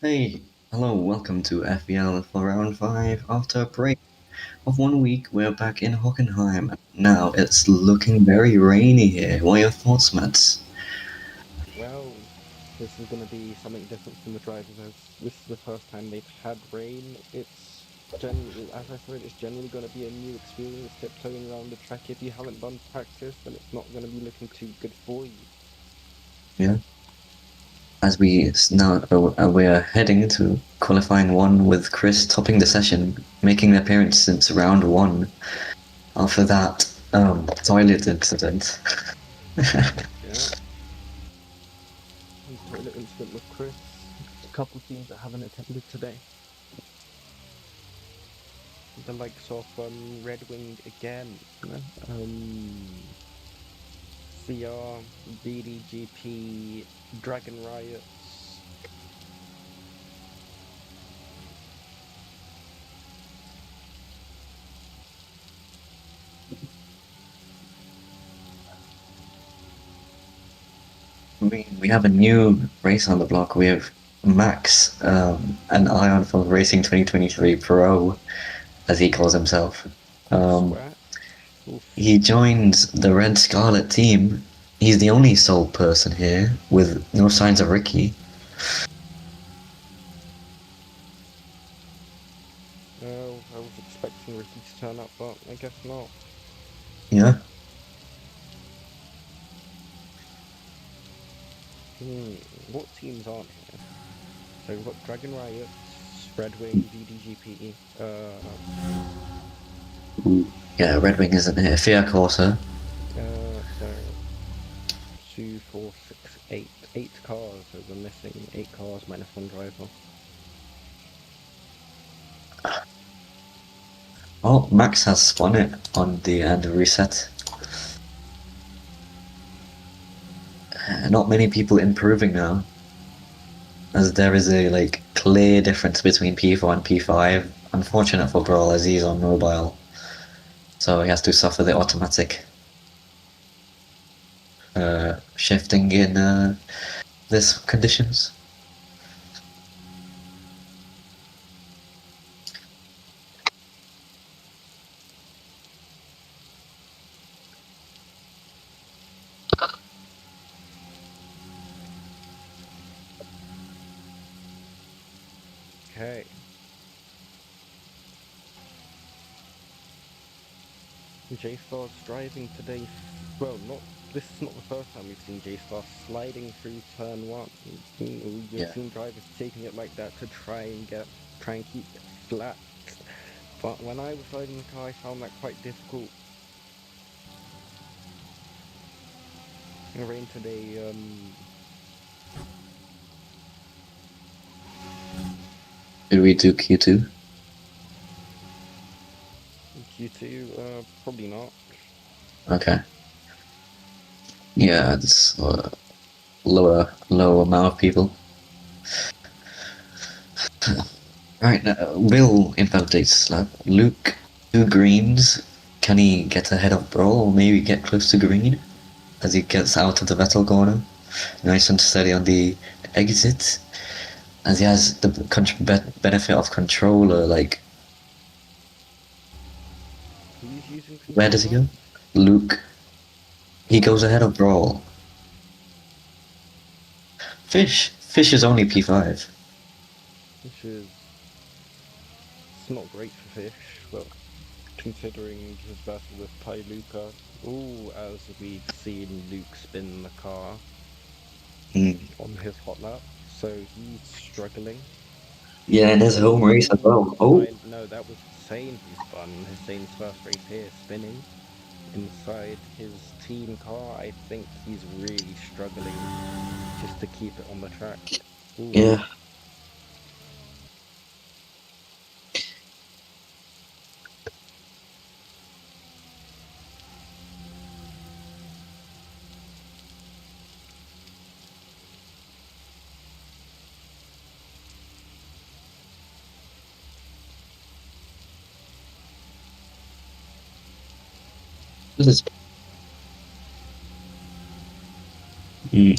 Hey, hello, welcome to FVL for round 5. After a break of 1 week, we're back in Hockenheim. Now it's looking very rainy here. What are your thoughts, Mads? Well, this is going to be something different from the drivers as this is the first time they've had rain. As I said, it's generally going to be a new experience tiptoeing around the track. If you haven't done practice, then it's not going to be looking too good for you. Yeah, as we're heading to qualifying 1 with Chris topping the session, making an appearance since round 1. After that, toilet incident. Yeah, and toilet incident with Chris. A couple teams that haven't attended today. The likes of Red Wing again, CR, BDGP, Dragon Riots. We have a new race on the block. We have Max, an Ion for Racing 2023 Pro, as he calls himself. Um, Sweat. Oof. he joined the Red Scarlet team. He's the only sole person here with no signs of Ricky. Oh, I was expecting Ricky to turn up, but I guess not. Yeah, Hmm, what teams aren't here? So we've got Dragon Riots, Red Wing, BDGP, yeah. Red Wing isn't here. Fiat Corsa. so 8 cars. So we're missing 8 cars minus one driver. Oh, Max has spun it on the end of reset. Not many people improving now, as there is a clear difference between P4 and P5. Unfortunate for Brawl as he's on mobile, so he has to suffer the automatic shifting in this conditions. Okay. J-Star's driving today. Well, not this is not the first time we've seen J-Star sliding through turn one. We've Yeah. seen drivers taking it like that to try and keep it flat. But when I was riding the car, I found that quite difficult. In rain today, Did we do Q2? Q2, probably not. Okay. Yeah, it's lower amount of people. Right now, Will invalidates slab. Luke, 2 greens. Can he get ahead of Brawl or maybe get close to green as he gets out of the Vettel corner? Nice and steady on the exit as he has the benefit of controller. Who's using Where does he controller? go? Luke. He goes ahead Oh, of Brawl. Fish is only P5. which is it's not great for Fish. Well, considering his battle with Luca. Oh, as we've seen Luke spin the car Mm. on his hot lap, so he's struggling. Yeah, in his home race as well. Oh, No, that was Hussein who spun. Hussein's first race here, spinning inside his team car. I think he's really struggling just to keep it on the track. Ooh, yeah. This is.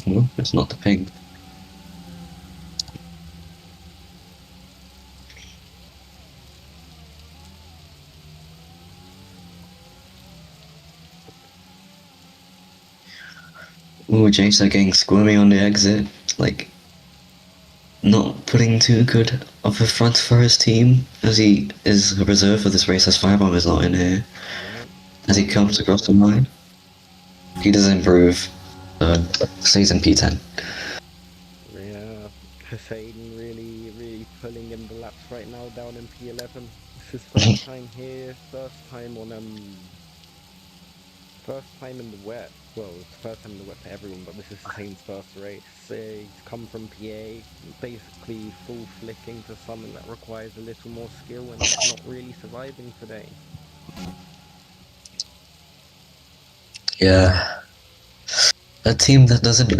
No, it's not the ping. Ooh, Jason getting squirmy on the exit. Like, not putting too good of a front for his team, as he is a reserve for this race as Firebomb is not in here. Yeah. As he Well, comes Will across the gets. line, he does improve. Stays in P10. Yeah. Hussein really pulling in the laps right now down in P11. It's his first time here, first time in the wet. Well, it's the first time in the wet for everyone, but this is Hussein's first race. He's come from PA, basically full flicking to something that requires a little more skill, and he's not really surviving today. Yeah. A team that doesn't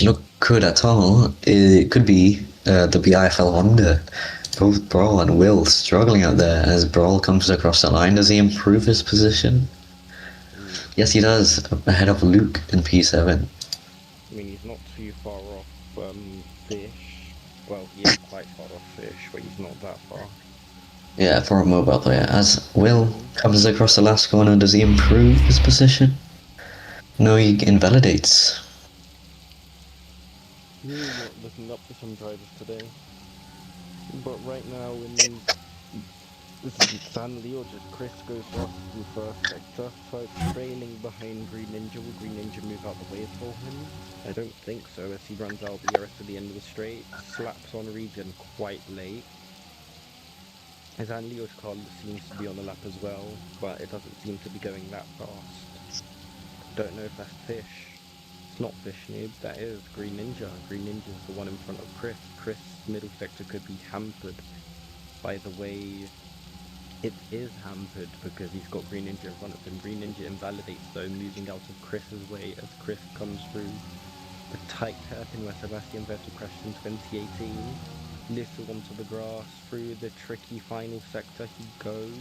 look good at all, it could be the BIFL Honda. Both Brawl and Will struggling out there as Brawl comes across the line. Does he improve his position? Ooh. Yes, he does, ahead of Luke in P7. I mean, he's not too far off Fish. Well, he is quite far off Fish, but he's not that far. Yeah, for a mobile player. As Will Mm. comes across the last corner, does he improve his position? No, he invalidates. Really not looking up to some drivers today. But right now, in this is Stanley or just Chris goes fastest in first sector, trailing behind Green Ninja. Will Green Ninja move out the way for him? I don't think so, as he runs out the rest of the end of the straight, slaps on Regen quite late. As Leo's car seems to be on the lap as well, but it doesn't seem to be going that fast. Don't know if that's Fish. It's not Fish Noob, that is Green Ninja. Green Ninja's the one in front of Chris. Chris' middle sector could be hampered by the way it is hampered because he's got Green Ninja in front of him. Green Ninja invalidates though, moving out of Chris's way as Chris comes through the tight hairpin where Sebastian Vettel crashed in 2018. Little onto the grass, through the tricky final sector he goes.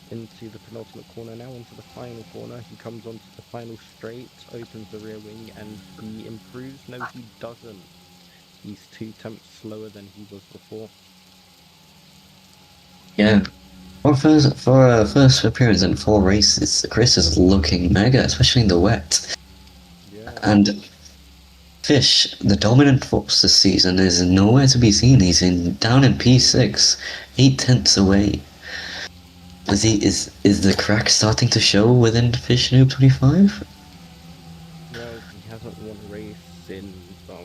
Into the penultimate corner now, onto the final corner. He comes onto the final straight, opens the rear wing, and he improves. No, he doesn't. He's 2 tenths slower than he was before. Yeah. For a first appearance in 4 races, Chris is looking mega, especially in the wet. Yeah. And Fish, the dominant force this season, is nowhere to be seen. He's down in P6, 8 tenths away. Is the crack starting to show within Fish Noob 25? Well, he hasn't won a race in, well,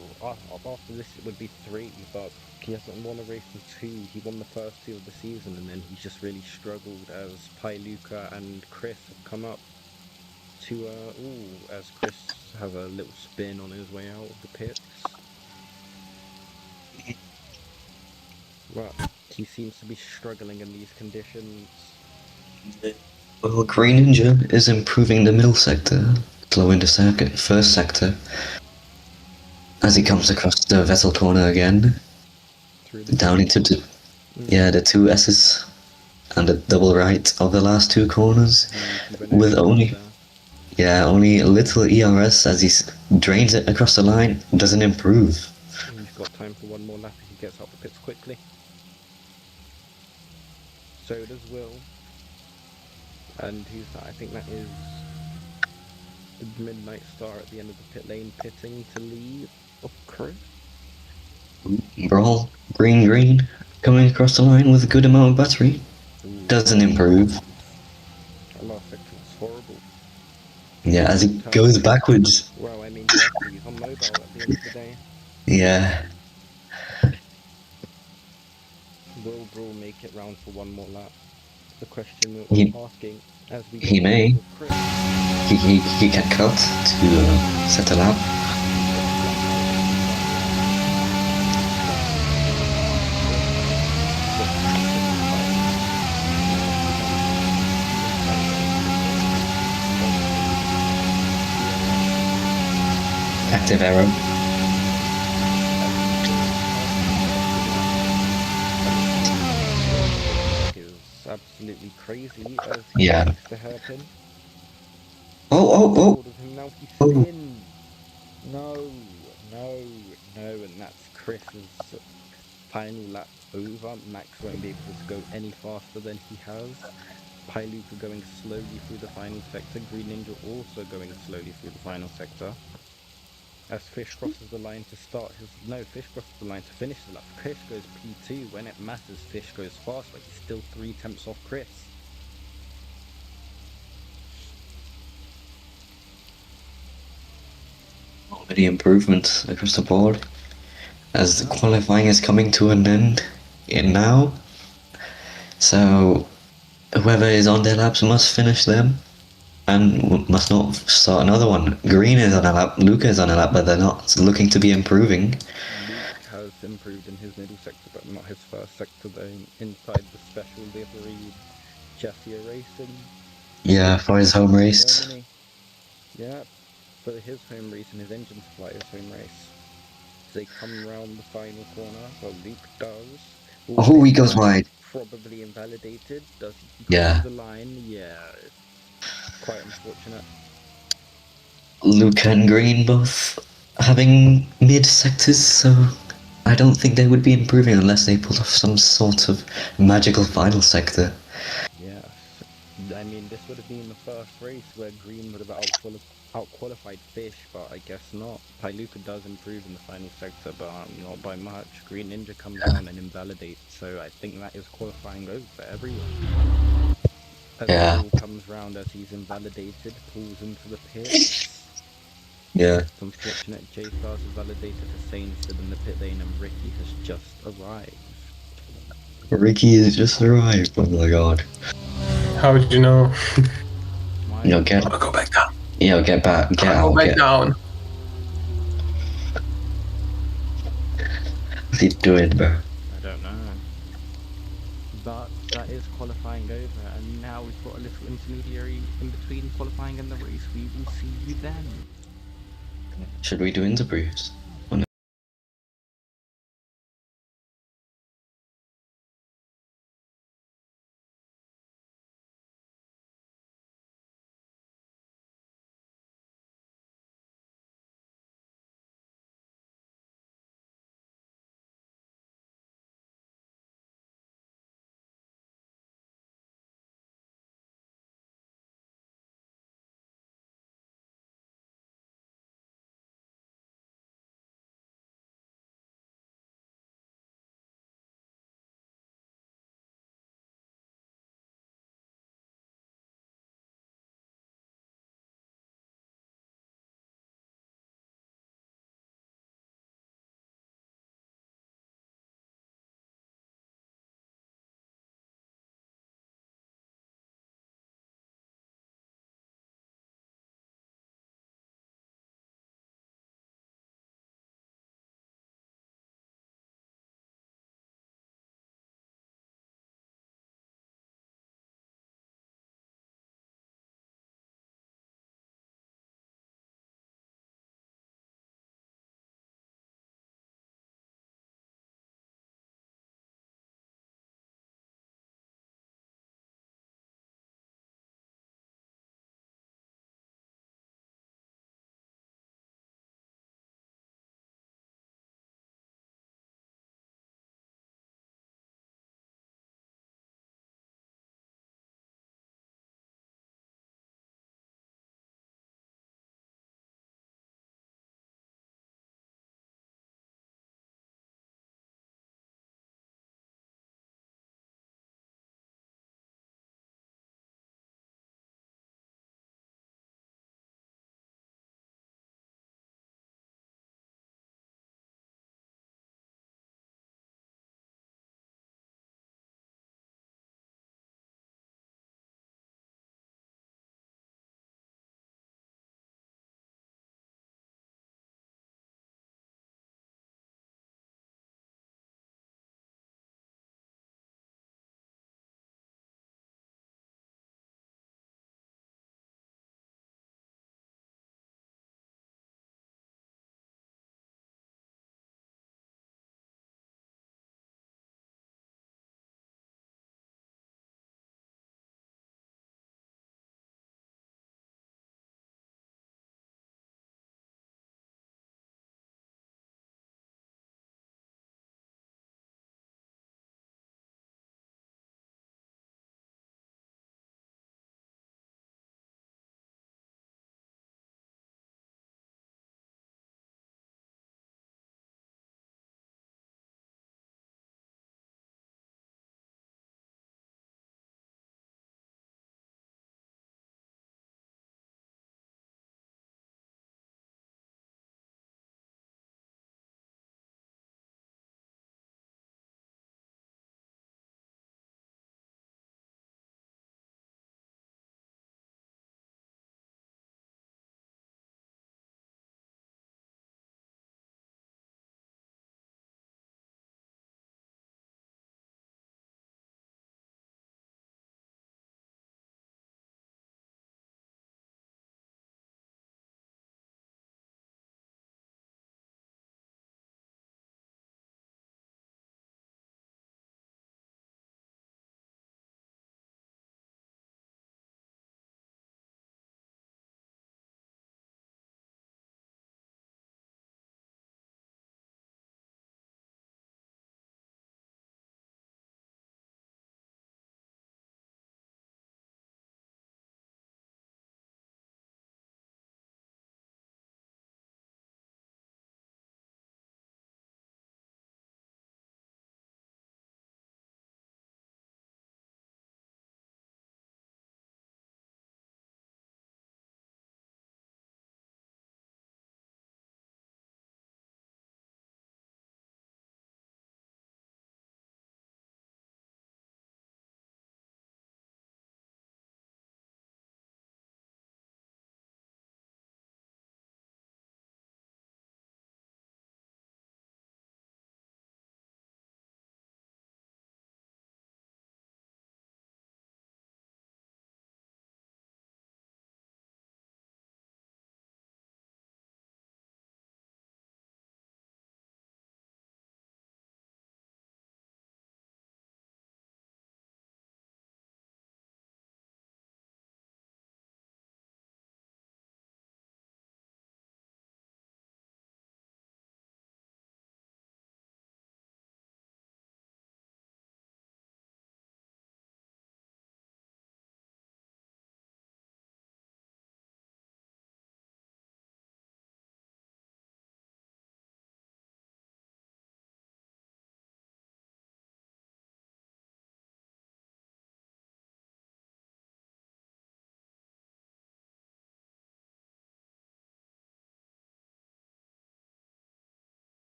after this it would be three, but he hasn't won a race in two. He won the first two of the season, and then he's just really struggled as Pai Luca and Chris have come up to, as Chris has a little spin on his way out of the pits. But he seems to be struggling in these conditions. Well, Green Ninja is improving the middle sector, slow into first sector, as he comes across the vessel corner again, Through the down into T. the two S's and the double right of the last two corners, He went over with the line only there. only a little ERS as he drains it across the line, doesn't improve. He's got time for one more lap if he gets out the pits quickly. So does Will. And who's that? I think that is the Midnight Star at the end of the pit lane pitting to leave of Chris. Brawl, green, coming across the line with a good amount of battery, Ooh, that doesn't last improve. sector was horrible. Yeah, as he Turn goes one. backwards. Well, I mean, he has to. He's on mobile at the end of the day. Yeah, Will Brawl make it round for one more lap? The question he we're asking as we he get closer may. with Chris. He can cut to settle up. He gets flat out on the final lap. But Chris gets caught in the tight. Now he has the entire rest of the straight on DRS. Active Now arrow. as he goes past Sebastian Vettel, coming towards him now. Well, this lag is absolutely crazy as he Yeah. takes the hairpin. Oh, Gets oh, hold of him now. He oh, spins. No, and that's Chris's final lap over. Max won't be able to go any faster than he has. Pyluka going slowly through the final sector, Green Ninja also going slowly through the final sector. As Fish crosses the line to start his... No, Fish crosses the line to finish the lap. Chris goes P2. When it matters, Fish goes fast, but he's still 3 tenths off Chris. Many improvements across the board. As the qualifying is coming to an end now, so whoever is on their laps must finish them and must not start another one. Green is on a lap, Luca is on a lap, but they're not looking to be improving. Luke has improved in his middle sector, but not his first sector, though. Inside the special livery Jafia Racing, Yeah, for his home in race. Germany. Yeah, for his home race and his engine supplier's home race. As they come round the final corner, well, Luke does. Oh, Oh, he this goes time wide. probably invalidated. Does he crosses Yeah, the line? Yeah, quite unfortunate. Luca and Green both having mid sectors, so I don't think they would be improving unless they pulled off some sort of magical final sector. Yes. I mean, this would have been the first race where Green would have outqualified Fish, but I guess not. Pailuka does improve in the final sector, but not by much. Green Ninja comes round and invalidates, so I think that is qualifying over for everyone. As Yeah, Will comes round as he's invalidated, pulls into the pits. yeah. It's unfortunate J Stars is validated, Hussein is still in the pit lane, and Ricky has just arrived. Ricky has just arrived. Oh my god. How would you know? Yo, Smiling. get, I'll go back down. yo, get back, get I'll go out, back down. what's he doing, bro? I don't know. But that is qualifying over, and now we've got a little intermediary in between qualifying and the race. We will see you then. Should we do interviews?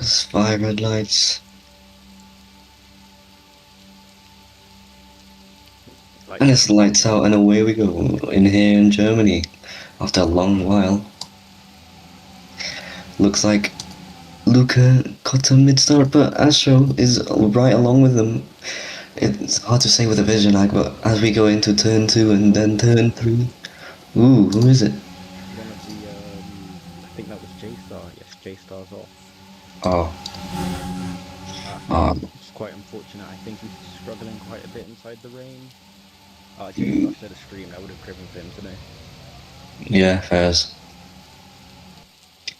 There's 5 red lights. Lights And out. it's lights out and away we go in here in Germany after a long while. Looks like Luca got a mid start, but Astro is right along with them. It's hard to say with a vision lag, but as we go into turn 2 and then turn 3. Ooh, who is it? One of the I think that was J-Star. Yes, J-Star's off. Oh, It's quite unfortunate. I think he's struggling quite a bit inside the rain. J-Star should have streamed. I would have cribbed for him today. yeah, fairs.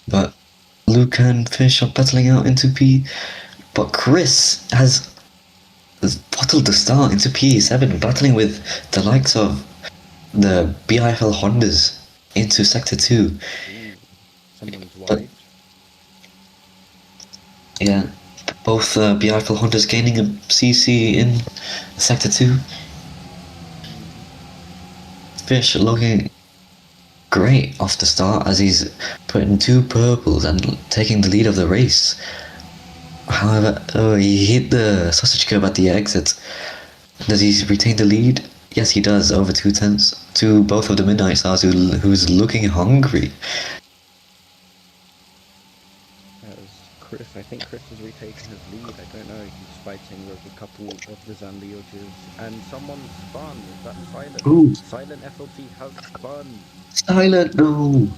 But Luca and Fish are battling out into P. But Chris has bottled the start into P7, battling with the likes of the BIFL Hondas into Sector 2. Ooh, someone's But wide. yeah, both BIFL Hondas gaining a CC in Sector 2. Mm. Fish looking great off the start as he's putting 2 purples and taking the lead of the race. However, he hit the sausage curb at the exit. Does he retain the lead? Yes, he does, over 2 tenths to both of the Midnight Stars who's looking hungry. As Chris, I think Chris has retaken his lead. I don't know. He's fighting with a couple of the Zambiotches. And someone spun. Is that Silent? Ooh, Silent FLT has spun. silent, no!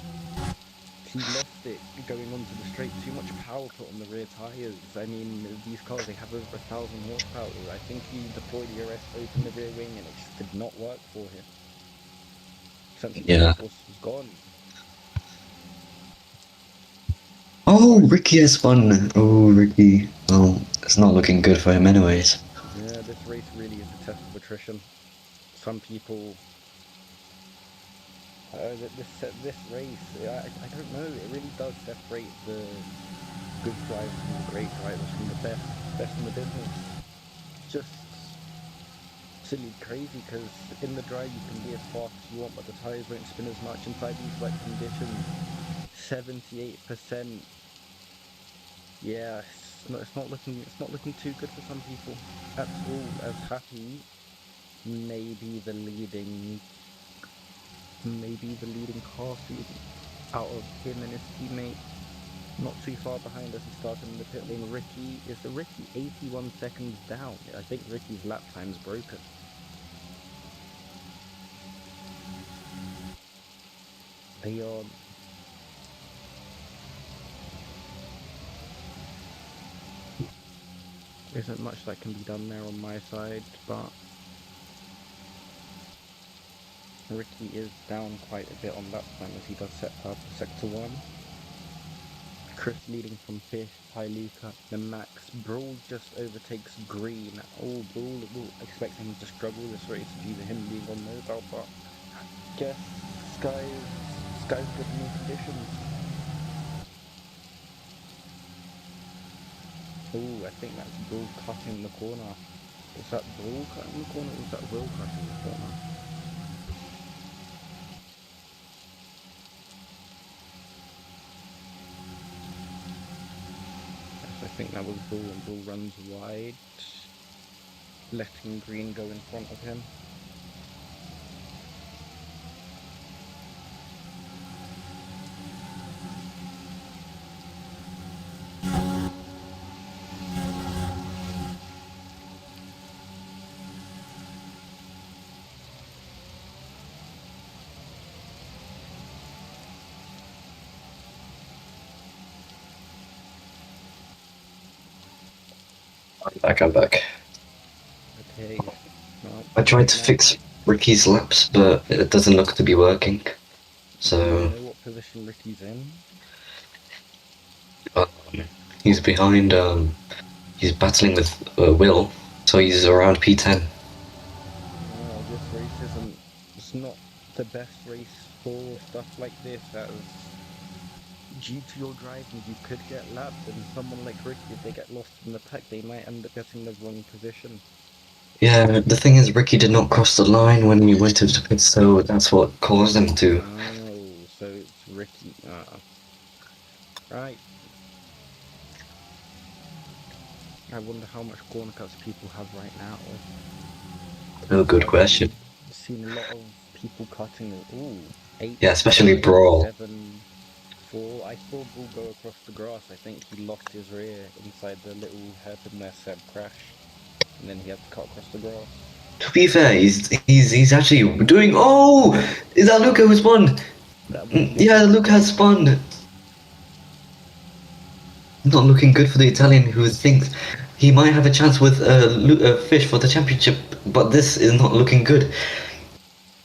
He lost it going onto the straight. Too much power put on the rear tyres. I mean, these cars, they have over 1,000 horsepower. I think he deployed ERS, opened the rear wing, and it just did not work for him. Sensible Yeah. downforce was gone. Oh, Right. Ricky has spun. Oh, Ricky. Well, it's not looking good for him anyways. Yeah, this race really is a test of attrition. Some people this race, I don't know. It really does separate the good drivers from the great drivers from the best in the business. Just silly crazy because in the dry you can be as fast as you want, but the tires won't spin as much inside these wet conditions. 78%. Yeah, it's not looking too good for some people at all. As Happy maybe the leading car seat out of him and his teammate. Not too far behind as he started in the pit lane. Ricky 81 seconds down? I think Ricky's lap time's broken. They isn't much that can be done there on my side, but Ricky is down quite a bit on lap time as he does set up sector 1. Chris leading from 5th, Ty Luca, then Max. Brawl just overtakes Green. Oh, Brawl expecting him to struggle this race due to him being on mobile, but guess sky's the new conditions. Oh, I think that's Brawl cutting the corner. Was that Brawl cutting the corner or was that Will cutting the corner? Yes, I think that was Brawl and Brawl runs wide, letting Green go in front of him. I'm back. Okay, well, I tried to now, fix Ricky's laps, but it doesn't look to be working. do you So, know what position Ricky's in? um, he's behind, he's battling with Will, so he's around P10. This race it's not the best race for stuff like this, as due to your driving you could get lapped, and someone like Ricky, if they get lost in the pack, they might end up getting the wrong position. Yeah, the thing is, Ricky did not cross the line when we waited to pit, so that's what caused him to. Oh, so it's Ricky. Right. I wonder how much corner cuts people have right now. Oh, good question. Seen a lot of people cutting it. Ooh, 8, Yeah, especially 5, Brawl. 7, 4. I saw Bull go across the grass. I think he lost his rear inside the little hairpin where Seb crashed, and then he had to cut across the grass. To be fair, he's actually doing. Oh, is that Luca who spawned? That was Yeah, Luca. Luca has spawned. Not looking good for the Italian, who thinks he might have a chance with Fish for the championship, but this is not looking good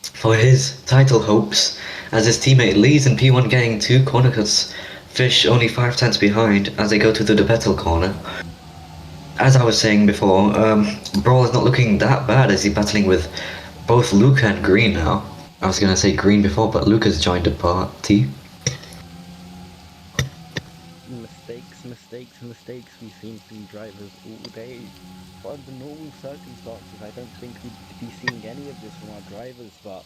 for his title hopes, as his teammate leads in P1 getting 2 corner cuts. Fish only 5 tenths behind as they go to the battle corner. As I was saying before, Brawl is not looking that bad as he's battling with both Luca and Green now. I was gonna say Green before, but Luca's joined the party. Mistakes we've seen from drivers all day. But under normal circumstances, I don't think we'd be seeing any of this from our drivers, but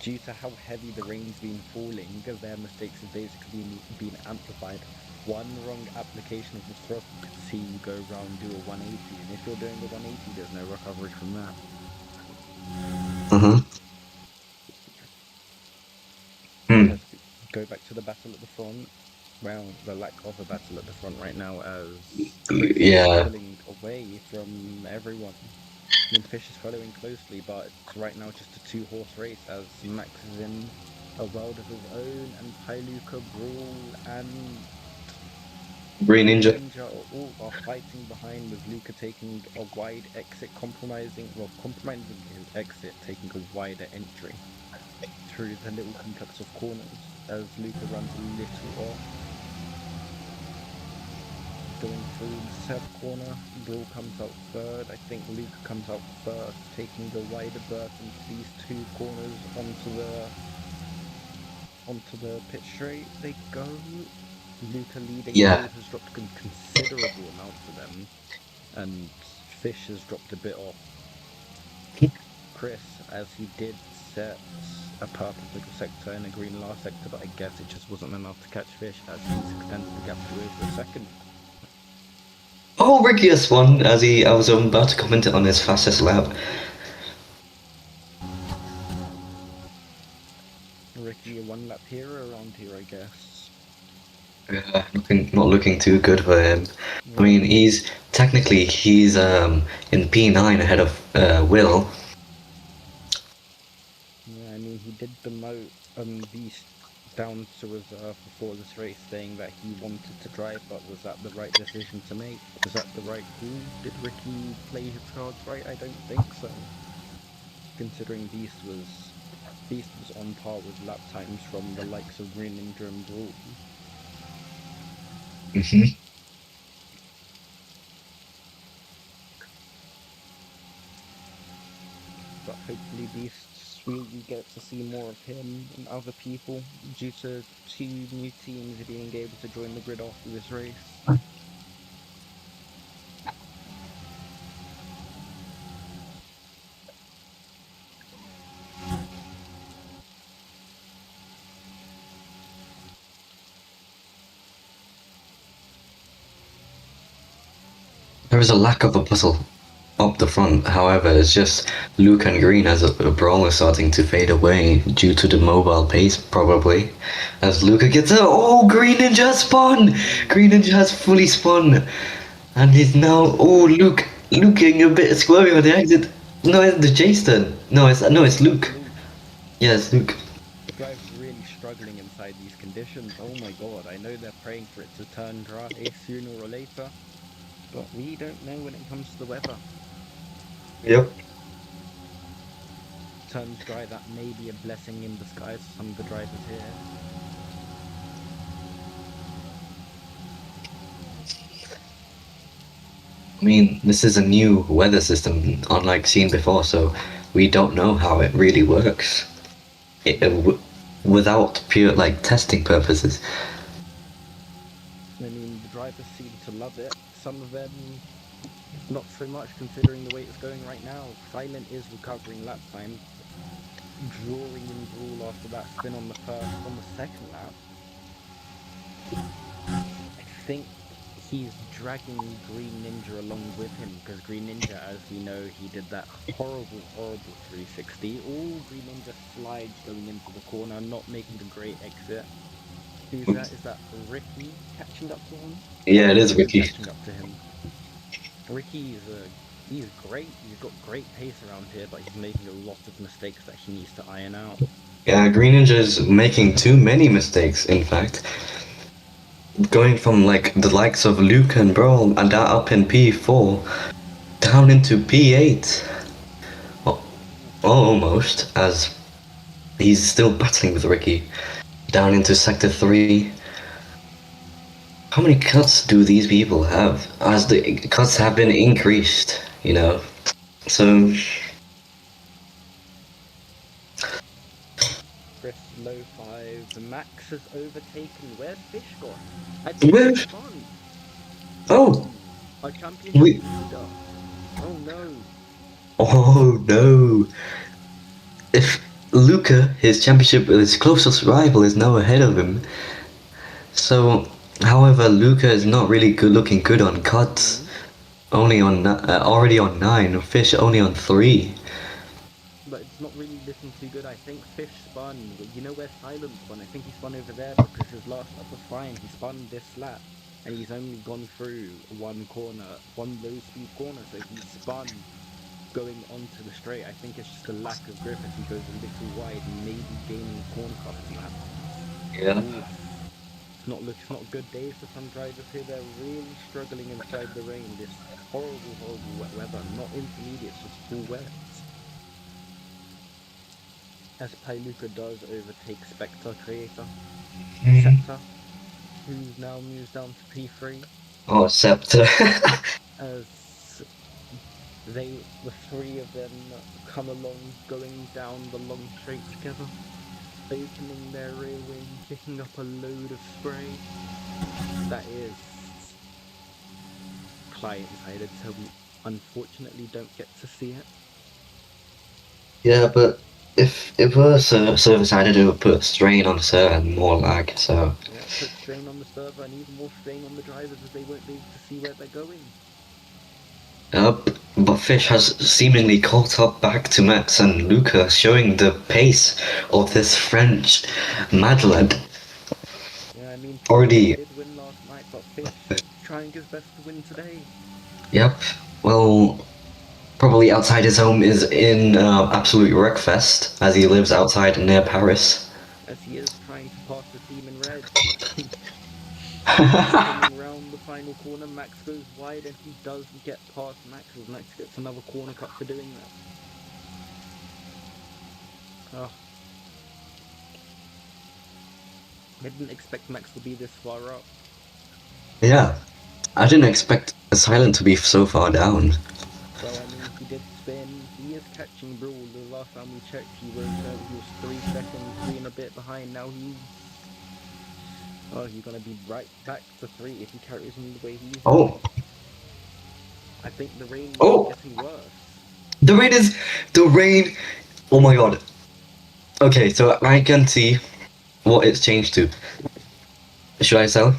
due to how heavy the rain's been falling, their mistakes have basically been amplified. One wrong application of the throttle could see you go round do a 180, and if you're doing a 180, there's no recovery from that. Hmm. Let's go back to the battle at the front. Well, the lack of a battle at the front right now, as Chris is Yeah. pulling away from everyone. I mean, Fish is following closely, but it's right now just a 2-horse race as Max is in a world of his own, and Pailuka, Brawl, and Green Green Ninja. Ninja are fighting behind, with Luca taking a wide exit, compromising his exit, taking a wider entry through the little complex of corners as Luca runs a little off. Going through the Seb corner, Brawl comes out third. I think Luca comes out first, taking the wider berth into these 2 corners onto the pit straight. They go. Luca leading, Yeah. Brawl has dropped a considerable amount to them, and Fish has dropped a bit off Chris, as he did set a purple middle sector and a green last sector, but I guess it just wasn't enough to catch Fish as he's extended the gap to over a second. Oh, Ricky has won as I was about to comment on his fastest lap. Ricky, a 1 lap hero around here, I guess. Not looking too good for him. I mean, he's in P9 ahead of Will. Yeah, I mean, he did demote Beast down to reserve before this race, saying that he wanted to drive, but was that the right decision to make? Was that the right call? Did Ricky play his cards right? I don't think so. Considering Beast was on par with lap times from the likes of Green Ninja and Brawl. Hmm. But hopefully we get to see more of him and other people due to 2 new teams being able to join the grid after this race. There is a lack of a puzzle up the front. However, it's just Luke and Green as a brawl is starting to fade away due to the mobile pace, probably. As Luca gets a Green Ninja has spun. Green Ninja has fully spun, and he's now Luke getting a bit squirmy on the exit. No, it's the Jason. No, it's Luke. Luke, Yeah, it's Luke. the driver's really struggling inside these conditions. Oh my god, I know they're praying for it to turn dry sooner or later, but we don't know when it comes to the weather. Yep. Turns dry, that may be a blessing in disguise for some of the drivers here. I mean, this is a new weather system, unlike seen before, so we don't know how it really works. Without pure like testing purposes. I mean, the drivers seem to love it. Some of them, not so much, considering the way it's going right now. Silent is recovering lap time, drawing in Brawl after that spin on the second lap. I think he's dragging Green Ninja along with him because Green Ninja, as we know, he did that horrible, horrible 360. All Green Ninja slides going into the corner, not making a great exit. Who's that? Is that Ricky catching up to him? Yeah, it is Ricky Ricky. catching up to him. Ricky's he's great. He's got great pace around here, but he's making a lot of mistakes that he needs to iron out. Yeah, Green Ninja is making too many mistakes, in fact. Going from like the likes of Luke and Brawl and that up in P4 down into P8. Almost, as he's still battling with Ricky. Down into Sector 3. How many cuts do these people have? As the cuts have been increased, you know. So Chris low 5. Max has overtaken. Where's Fish gone? I think where? he's gone. Oh, Our championship we. leader. Oh no. Oh no! If Luca, his championship, his closest rival, is now ahead of him. So, however, Luca is not really looking good on cuts. Only on already on 9. Fish only on 3. But it's not really looking too good. I think Fish spun. But you know where Silent spun? I think he spun over there because his last lap was fine. He spun this lap. And he's only gone through one corner, one low speed corner. So he spun going onto the straight. I think it's just a lack of grip as he goes a little wide, maybe gaining corner cuts from that. Yeah. Oof. It's not good days for some drivers here. They're really struggling inside the rain. This horrible, horrible wet weather. Not intermediates, just full wet. As Pailuka does overtake Spectre Creator. Scepter, who's now moves down to P3. Oh, Scepter. As the three of them come along, going down the long straight together, opening their rear wing, kicking up a load of spray. That is client-sided, so we unfortunately don't get to see it. Yeah, but if we're server-sided, it would put a strain on the server and more lag, so. Yeah, it puts strain on the server and even more strain on the drivers as they won't be able to see where they're going. Yep, but Fish has seemingly caught up back to Max and Luca, showing the pace of this French mad lad. Yeah, I mean, Already. did win last night, but Fish trying his best to win today. Yep, well, probably outside his home is in absolute wreckfest, as he lives outside near Paris. As he is trying to pass the team in red. Coming round the final corner, Max goes wide and he does get past Max as Max gets another corner cut for doing that. Oh. I didn't expect Max to be this far up. Yeah, I didn't expect Silent to be so far down. Well, I mean, he did spin. He is catching Brawl. The last time we checked, he was 3 seconds, 3 and a bit behind. Now he's gonna be right back to 3 if he carries on the way he's Oh. I think the rain is getting worse. The rain. Oh my god. Okay, so I can see what it's changed to. Should I sell?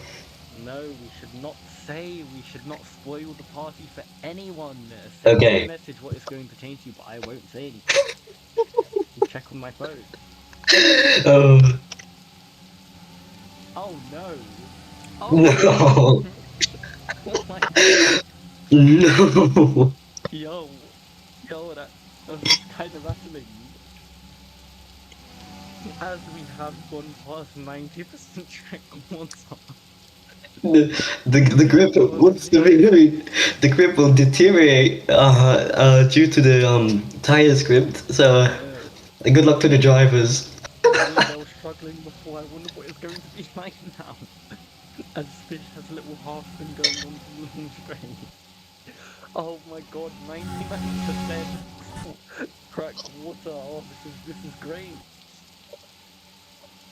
No, we should not say. We should not spoil the party for anyone. Okay. Send me a message what is going to change you, but I won't say anything. We'll check on my phone. Oh no! Oh No! Oh my god! No! Yo, that was kind of rattling. As we have gone past 90% track water. The grip, what's the doing? The grip will deteriorate due to the tires grip. So good luck to the drivers. They were struggling before. I wonder what it's going to be like now. As Fish has a little half spin going on to the long straight. Oh my god, 99% crack water. Oh, this is great.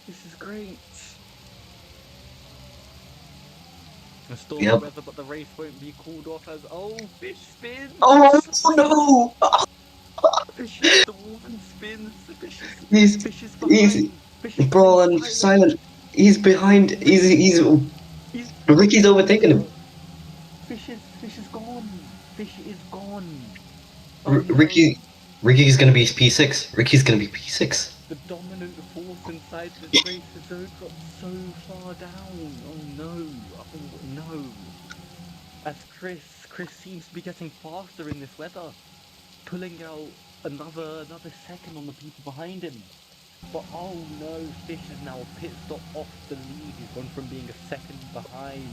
This is great. A stormy weather, but the race won't be called off as Fish spins. Oh no! Fish hits the wall and spins. Fish is behind. Bro, and Silent. He's behind. He's Ricky's overtaken him. Ricky, Ricky's gonna be P6. Ricky's gonna be P6. The dominant force inside this race has dropped so far down. Oh no. Oh no. As Chris seems to be getting faster in this weather, pulling out another second on the people behind him. But oh no, Fish is now a pit stop off the lead. He's gone from being a second behind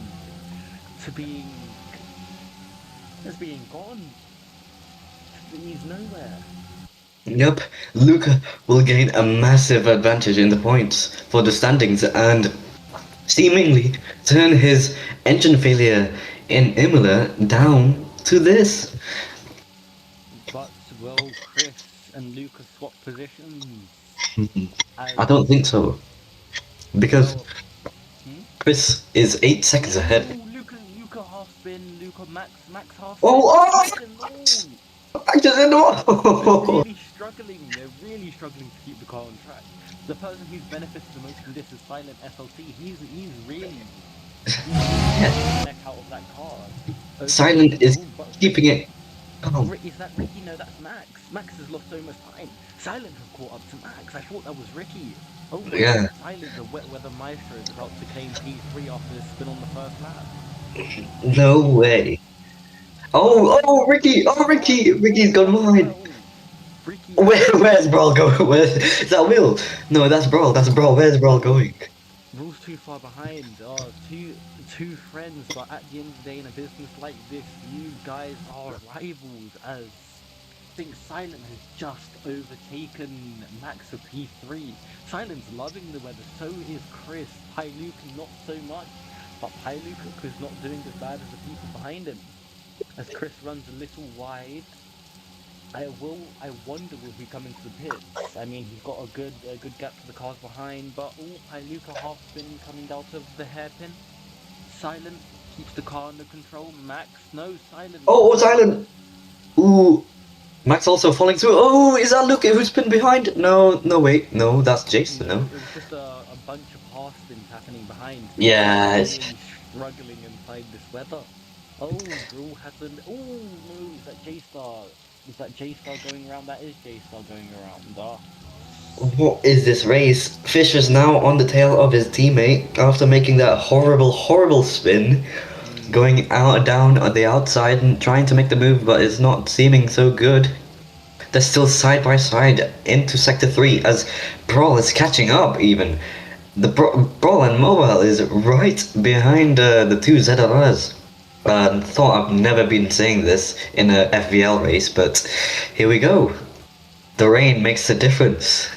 to being gone. He's nowhere. Yep, Luca will gain a massive advantage in the points for the standings and seemingly turn his engine failure in Imola down to this. But will Chris and Luca swap positions? I don't think so. Because Chris is 8 seconds ahead. Luca half spin, Max half spin. Oh! I just didn't know! They're really struggling to keep the car on track. The person who's benefited the most from this is Silent SLT. He's really neck out of that car. Silent is keeping it. Oh. Is that Ricky? No, that's Max. Max has lost so much time. Silent has caught up to Max. I thought that was Ricky. Oh my yeah. God. Silent, the wet weather maestro, is about to claim P3 after this spin on the first lap. No way. Oh, Ricky! Oh, Ricky! Ricky's gone behind. Where's Brawl going? Is that Will? No, that's Brawl. That's Brawl. Where's Brawl going? Will's too far behind. Two friends, but at the end of the day, in a business like this, you guys are rivals. As I think Silent has just overtaken Max of P3. Silent's loving the weather. So is Chris. Pailuka not so much, but Pailuka is not doing as bad as the people behind him. As Chris runs a little wide, I wonder will he come into the pits. I mean, he's got a good gap to the cars behind, but Pailuka half spin coming out of the hairpin. Silent keeps the car under control. Max, no, Silent. Oh, Silent! Ooh, Max also falling through. Oh, is that Luke who's been behind? No, wait, no, that's Jason. No. It was just a bunch of half spins happening behind. Yeah. Really struggling inside this weather. Oh, Drew hasn't. Oh no, is that J-Star? Is that J-Star going around? That is J-Star going around. What is this race? Fish is now on the tail of his teammate after making that horrible spin. Going down on the outside and trying to make the move, but it's not seeming so good. They're still side by side into Sector 3 as Brawl is catching up even. The Brawl and Mobile is right behind the two ZLRs. Thought I've never been saying this in a FVL race, but here we go. The rain makes a difference.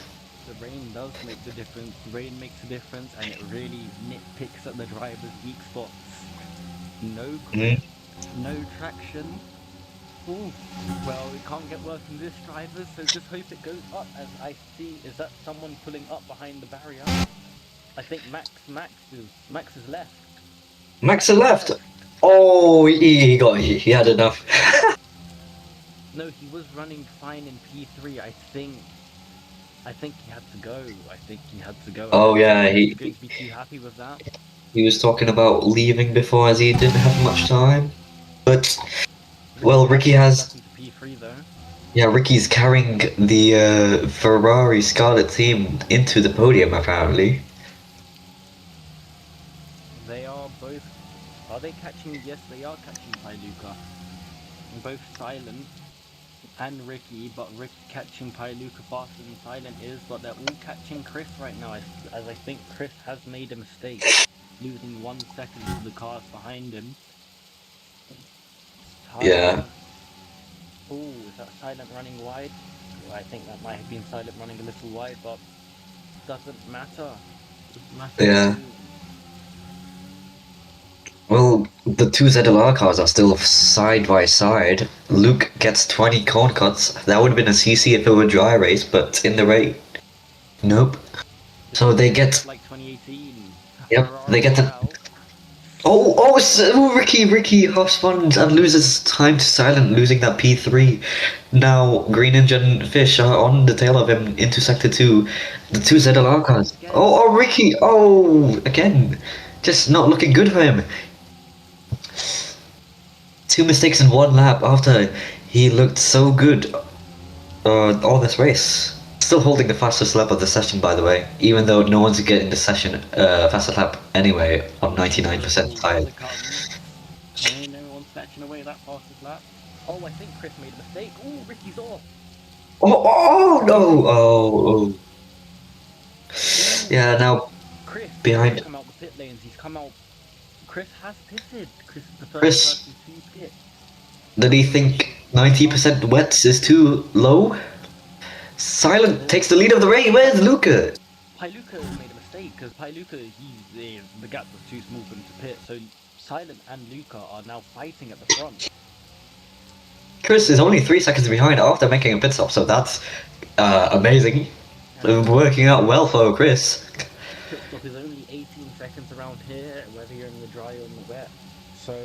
The rain does make the difference. The rain makes a difference, and it really nitpicks at the driver's weak spots. No grip, no traction. Ooh, well, it can't get worse than this, driver, so just hope it goes up. As I see, is that someone pulling up behind the barrier? I think Max is left. Max is left. Oh, he had enough. No, he was running fine in P3. I think he had to go. Oh yeah, he going to be too happy with that. He was talking about leaving before as he didn't have much time. But well, Ricky has. P3 though. Yeah, Ricky's carrying the Ferrari Scarlet team into the podium apparently. They are both. Are they catching? Yes, they are catching Pailuka. Both Silent and Ricky, but Ricky catching Pailuka faster than Silent is, but they're all catching Chris right now, as I think Chris has made a mistake, losing 1 second to the cars behind him. Yeah. Oh, is that Silent running wide? Well, I think that might have been Silent running a little wide, but doesn't matter. Yeah. Well, the two ZLR cars are still side by side. Luke gets 20 corn cuts. That would have been a CC if it were a dry race, but in the rain, nope. So they get. Like 2018. Yep, they get to. Oh, Ricky half spawns and loses time to Silent, losing that P3. Now Green Engine Fish are on the tail of him into Sector 2. The two ZLR cars. Oh, Ricky! Oh, again. Just not looking good for him. 2 mistakes in 1 lap after He looked so good all this race. Still holding the fastest lap of the session, by the way, even though no one's getting the session fastest lap anyway on 99% Oh, here tires. it comes. And everyone's snatching away that fastest lap. Oh, I think Chris made a mistake. Oh, Ricky's off. Oh no! Oh. Oh, Yeah, now Chris has behind come out the pit lanes. He's come out. Chris has pitted. Chris is the first Chris. person to pit. Did he think 90% wets is too low? Silent Oh, takes the lead of the race. Where's Luca? Pailuka has made a mistake because Pailuka, the gap was too small for him to pit. So Silent and Luca are now fighting at the front. Chris is only 3 seconds behind after making a pit stop, so that's amazing. And Working out well for Chris. pit stop is only 18 seconds around here, whether you're in the dry or in the wet. So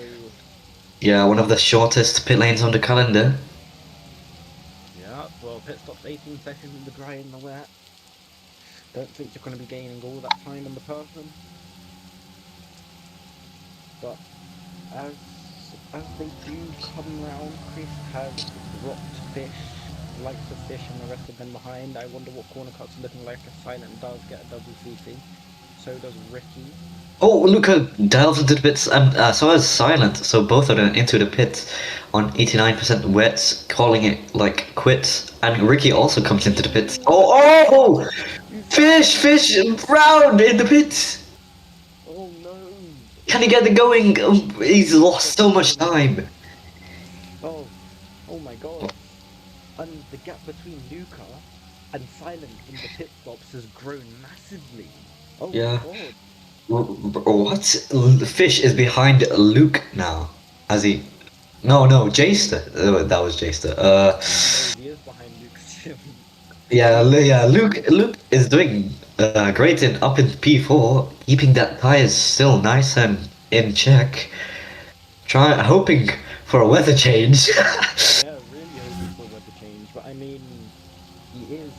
Yeah, one of the shortest pit lanes on the calendar. yeah, well, pit stop's 18 seconds in the dry and the wet. Don't think you're going to be gaining all that time on the person. But as they do come round, Chris has dropped Fish, likes of Fish, and the rest of them behind. I wonder what corner cuts are looking like as Silent does get a double CC. So does Ricky. Oh, Luca dives into the pits, and so is Silent. So both of them into the pits on 89% wets, calling it like quits. And Ricky also comes into the pits. Oh! Fish, Brown in the pits. Oh no! Can he get it going? Oh, he's lost so much time. Oh, oh my god. And the gap between Luca and Silent in the pit stops has grown massively. Oh my Yeah. god. What? Fish is behind Luke now. Has he? No, Jaster. That was Jaster. No, he is behind Luke still. Yeah. Luke is doing great in up in P4, keeping that tires still nice and in check. Hoping for a weather change. Yeah, really hoping for a weather change. But I mean, he's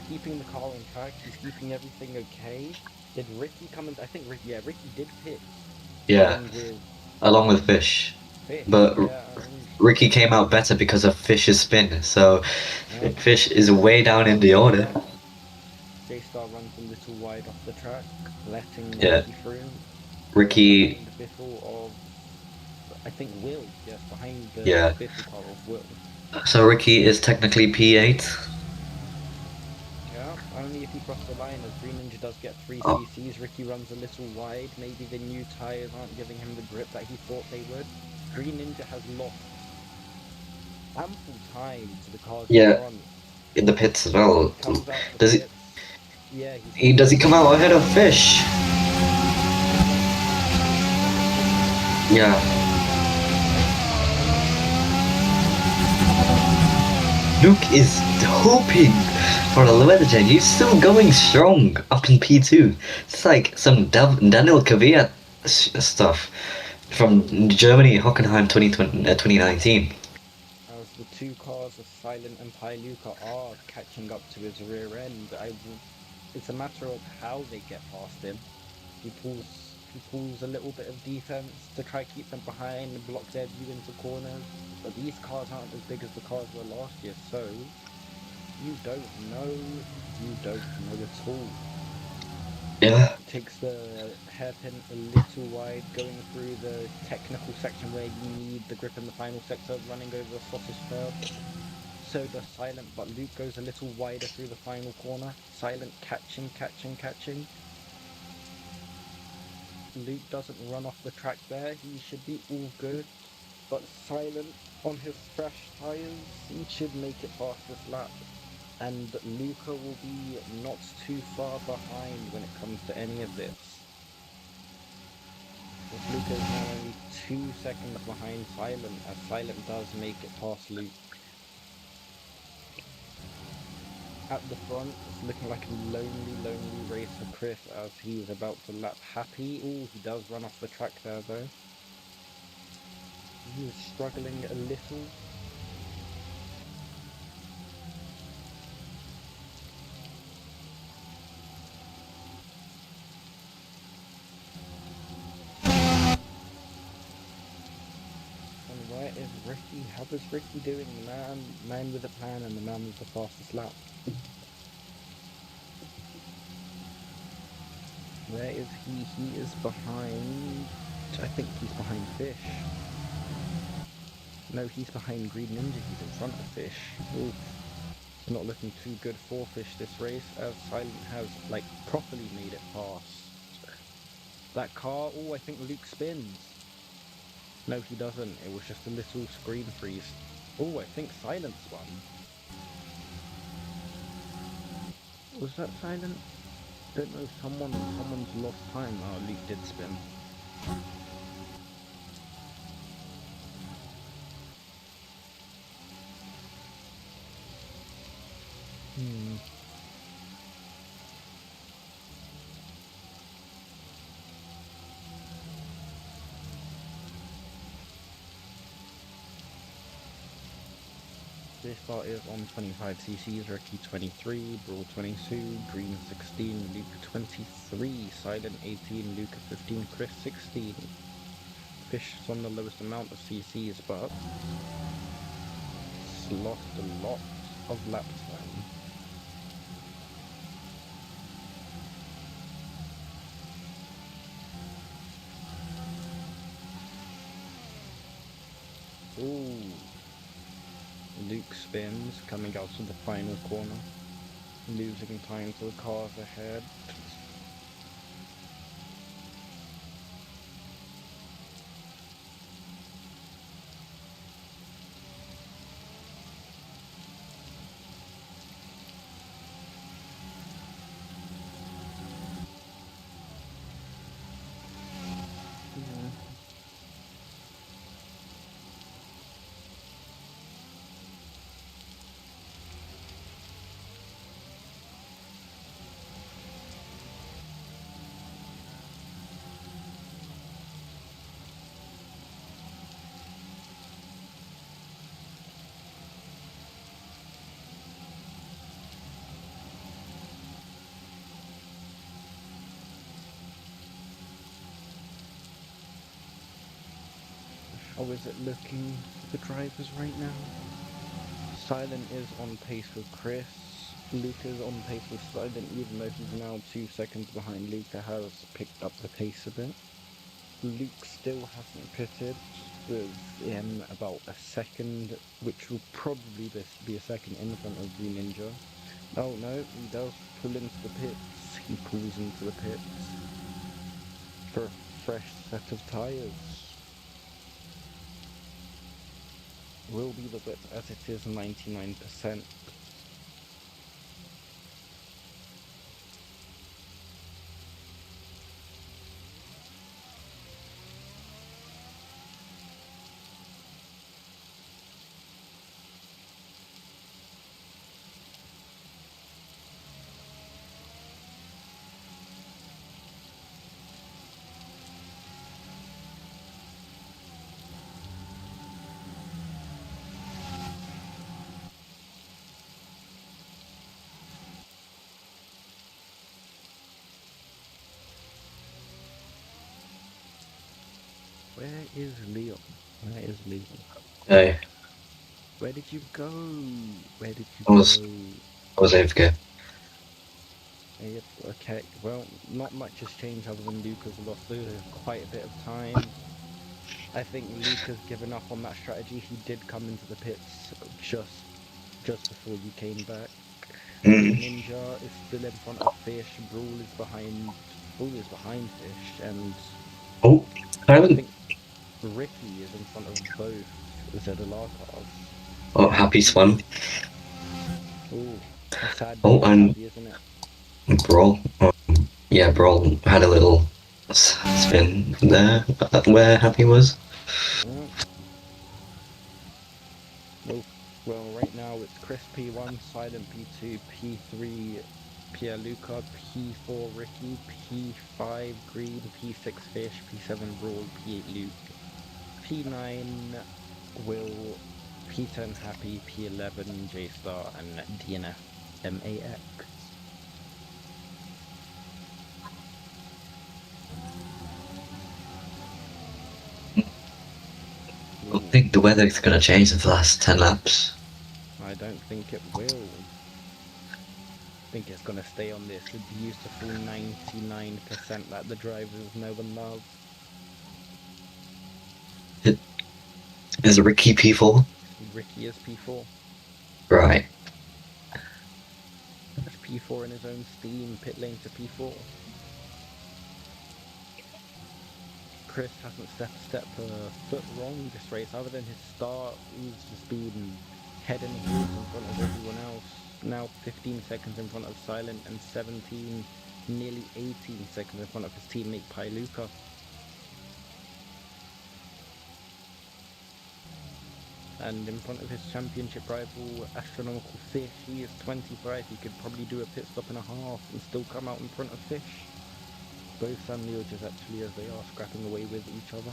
keeping the car on track. He's keeping everything okay. Did Ricky come in? I think Ricky did pit Yeah, along with Fish, Fish. but Yeah, Ricky came out better because of Fish's spin. So yeah. Fish is way down in the order. J-Star runs a little wide off the track, letting Yeah, Ricky through. Just Ricky. behind the Biffle of, I think, Will. Yes, behind the Yeah, Biffle car of Will. so Ricky is technically P8. Yeah, only if he crosses the line, as Green Ninja does get 3 Oh, CCs. Ricky runs a little wide. Maybe the new tyres aren't giving him the grip that he thought they would. Green Ninja has lost ample time to the cars in yeah, front. in the pits as well. He comes out the Does he? pits. Yeah, he's He does he come out ahead of Fish? comes out Yeah. Luke is hoping for a weather change. He's still going strong up in P2. It's like some Daniel Kvyat stuff from Germany, Hockenheim 2019. as the two cars of Silent and Pailuka are catching up to his rear end. It's a matter of how they get past him. He pulls a little bit of defense to try keep them behind and block their view into corners. But these cars aren't as big as the cars were last year, so you don't know. You don't know at all. Yeah, Takes the hairpin a little wide, going through the technical section where you need the grip in the final sector, running over the sausage curb. So does Silent, but Luke goes a little wider through the final corner. Silent catching. Luke doesn't run off the track there. He should be all good. But Silent, on his fresh tyres, he should make it past this lap. And Luca will be not too far behind when it comes to any of this. As Luca is now only 2 seconds behind Silent, as Silent does make it past Luke. At the front, it's looking like a lonely race for Chris as he is about to lap Happy. Oh, he does run off the track there though. He is struggling a little. And where is Ricky, how is Ricky doing? The man with a plan and the man with the fastest lap. Where is he? He is behind. I think he's behind Fish. No, he's behind Green Ninja. He's in front of Fish. Oof. It's not looking too good for Fish this race, as Silent has, like, properly made it fast. That car, oh, I think Luke spins. No, he doesn't. It was just a little screen freeze. Oh, I think Silence won. Was that Silent? Don't know. Someone's lost time. Oh, Luke did spin. Hmm. This car is on 25 cc's, Ricky 23, Brawl 22, Green 16, Luke 23, Silent 18, Luca 15, Chris 16. Fish is on the lowest amount of cc's, but it's lost a lot of lap time. Ooh. Luke spins, coming out to the final corner, losing time to the cars ahead. Yeah. How is it looking for the drivers right now? Silent is on pace with Chris. Luca is on pace with Silent, even though he's now 2 seconds behind. Luca has picked up the pace a bit. Luke still hasn't pitted, with him about a second, which will probably be a second in front of Green Ninja. Oh no, he does pull into the pits. He pulls into the pits for a fresh set of tyres. Will be the whip as it is 99%. Where is Leon? Where is Leon? Hey, Where did you go? Where did you I was go? I was AFK. Okay, well, not much has changed other than Luca's lost quite a bit of time. I think Luca's given up on that strategy. He did come into the pits just before you came back. Green Mm. Ninja is still in front of Fish. Brawl is behind Fish, and Oh, I I haven't. think Ricky is in front of both ZLR cars. Oh, happy Swan. Oh, a sad day Oh, for and Happy, isn't it? Brawl. Yeah, Brawl had a little spin there where Happy was. Mm. Oh, well, right now it's Chris P1, Silent P2, P3, Pierre Luca, P4 Ricky, P5 Green, P6 Fish, P7 Brawl, P8 Luke, P9 Will, P10 Happy, P11 J Star, and DNF MAX. Ooh. think the weather's gonna change in the last 10 laps. I don't think it will. I think it's gonna stay on this beautiful 99% that the drivers know and love. Is Ricky P4? Ricky is P4. Right. He's P4 in his own steam, pit lane to P4. Chris hasn't stepped a foot wrong this race, other than his start. He's just been head and heels in front of everyone else. Now 15 seconds in front of Silent and 17, nearly 18 seconds in front of his teammate Luca. And in front of his championship rival Astronomical Fish, he is 25. He could probably do a pit stop and a half and still come out in front of Fish. Both sandwiches actually, as they are scrapping away with each other.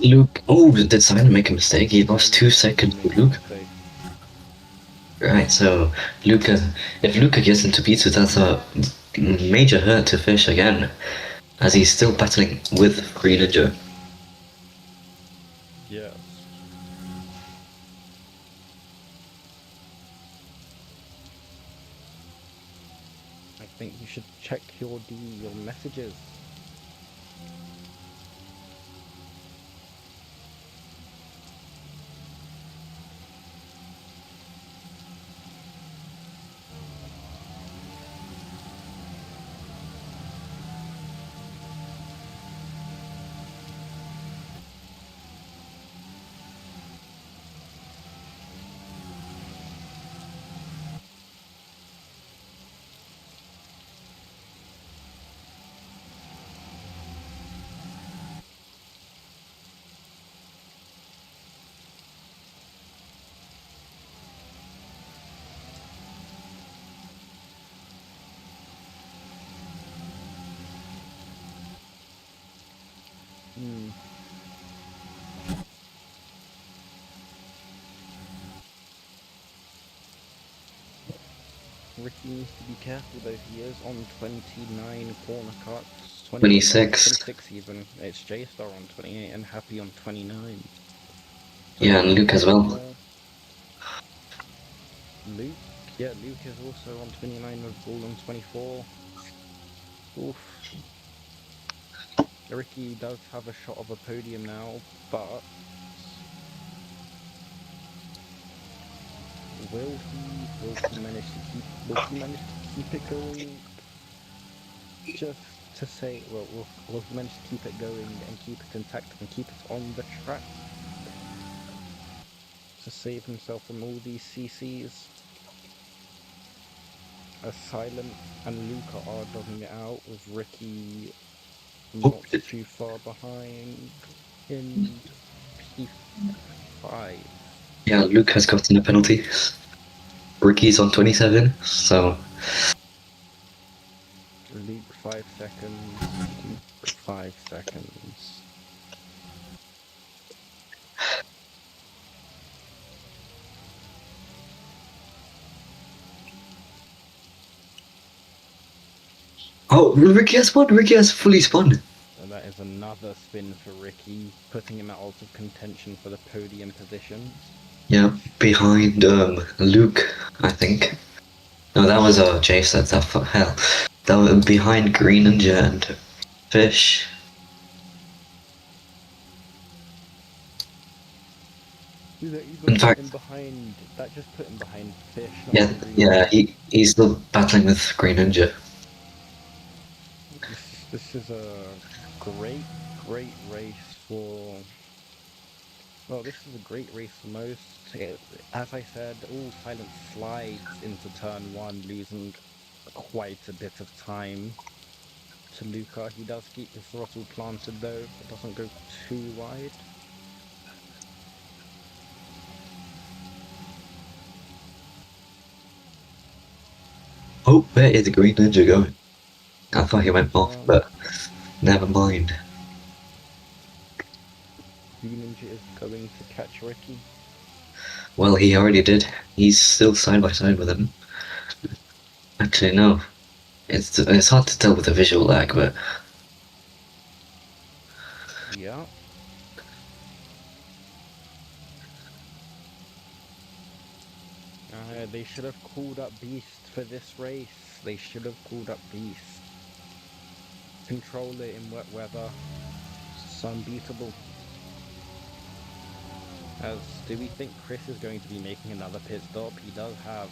Luke. Oh, did Simon make a mistake? He lost 2 seconds to Luke. Right, so Luca. If Luca gets into P2, that's a major hurt to Fish again, as he's still battling with Green Ninja. Yes. I think you should check your messages. Ricky needs to be careful though. He is on 29 corner cuts, 26. 26 even. It's J-Star on 28 and Happy on 29. So Yeah, and Luke as well. more. Luke, yeah, Luke is also on 29 with Bull on 24. Oof. Ricky does have a shot of a podium now, but will he manage to keep it going? Just to say, well, will he manage to keep it going and keep it intact and keep it on the track to save himself from all these CCs? As Silent and Luca are dogging it out, with Ricky Oh, not too far behind in P5. yeah, Luke has gotten a penalty. Ricky's on 27, so. Luke 5 seconds, Luke 5 seconds. Oh, Ricky has spun! Ricky has fully spun! And that is another spin for Ricky, putting him out of contention for the podium positions. Yeah, behind Luke, I think. No, that was Jason. That for hell. That was behind Green Ninja and Fish. That even In put fact, him behind. That just put him behind Fish, not yeah, Green. he's still battling with Green Ninja. This is a great race for. Well, this is a great race for most. As I said, all Silent slides into turn one, losing quite a bit of time. to Luca. He does keep his throttle planted though. It doesn't go too wide. Oh, where is the Green Ninja going? I thought he went off, Ninja, but never mind. Green Ninja is going to catch Ricky. Well, he already did. He's still side by side with him. Actually, no. It's hard to tell with the visual lag, but Yeah. They should have called up Beast for this race. They should have called up Beast. Control it in wet weather. It's unbeatable. As do we think Chris is going to be making another pit stop? He does have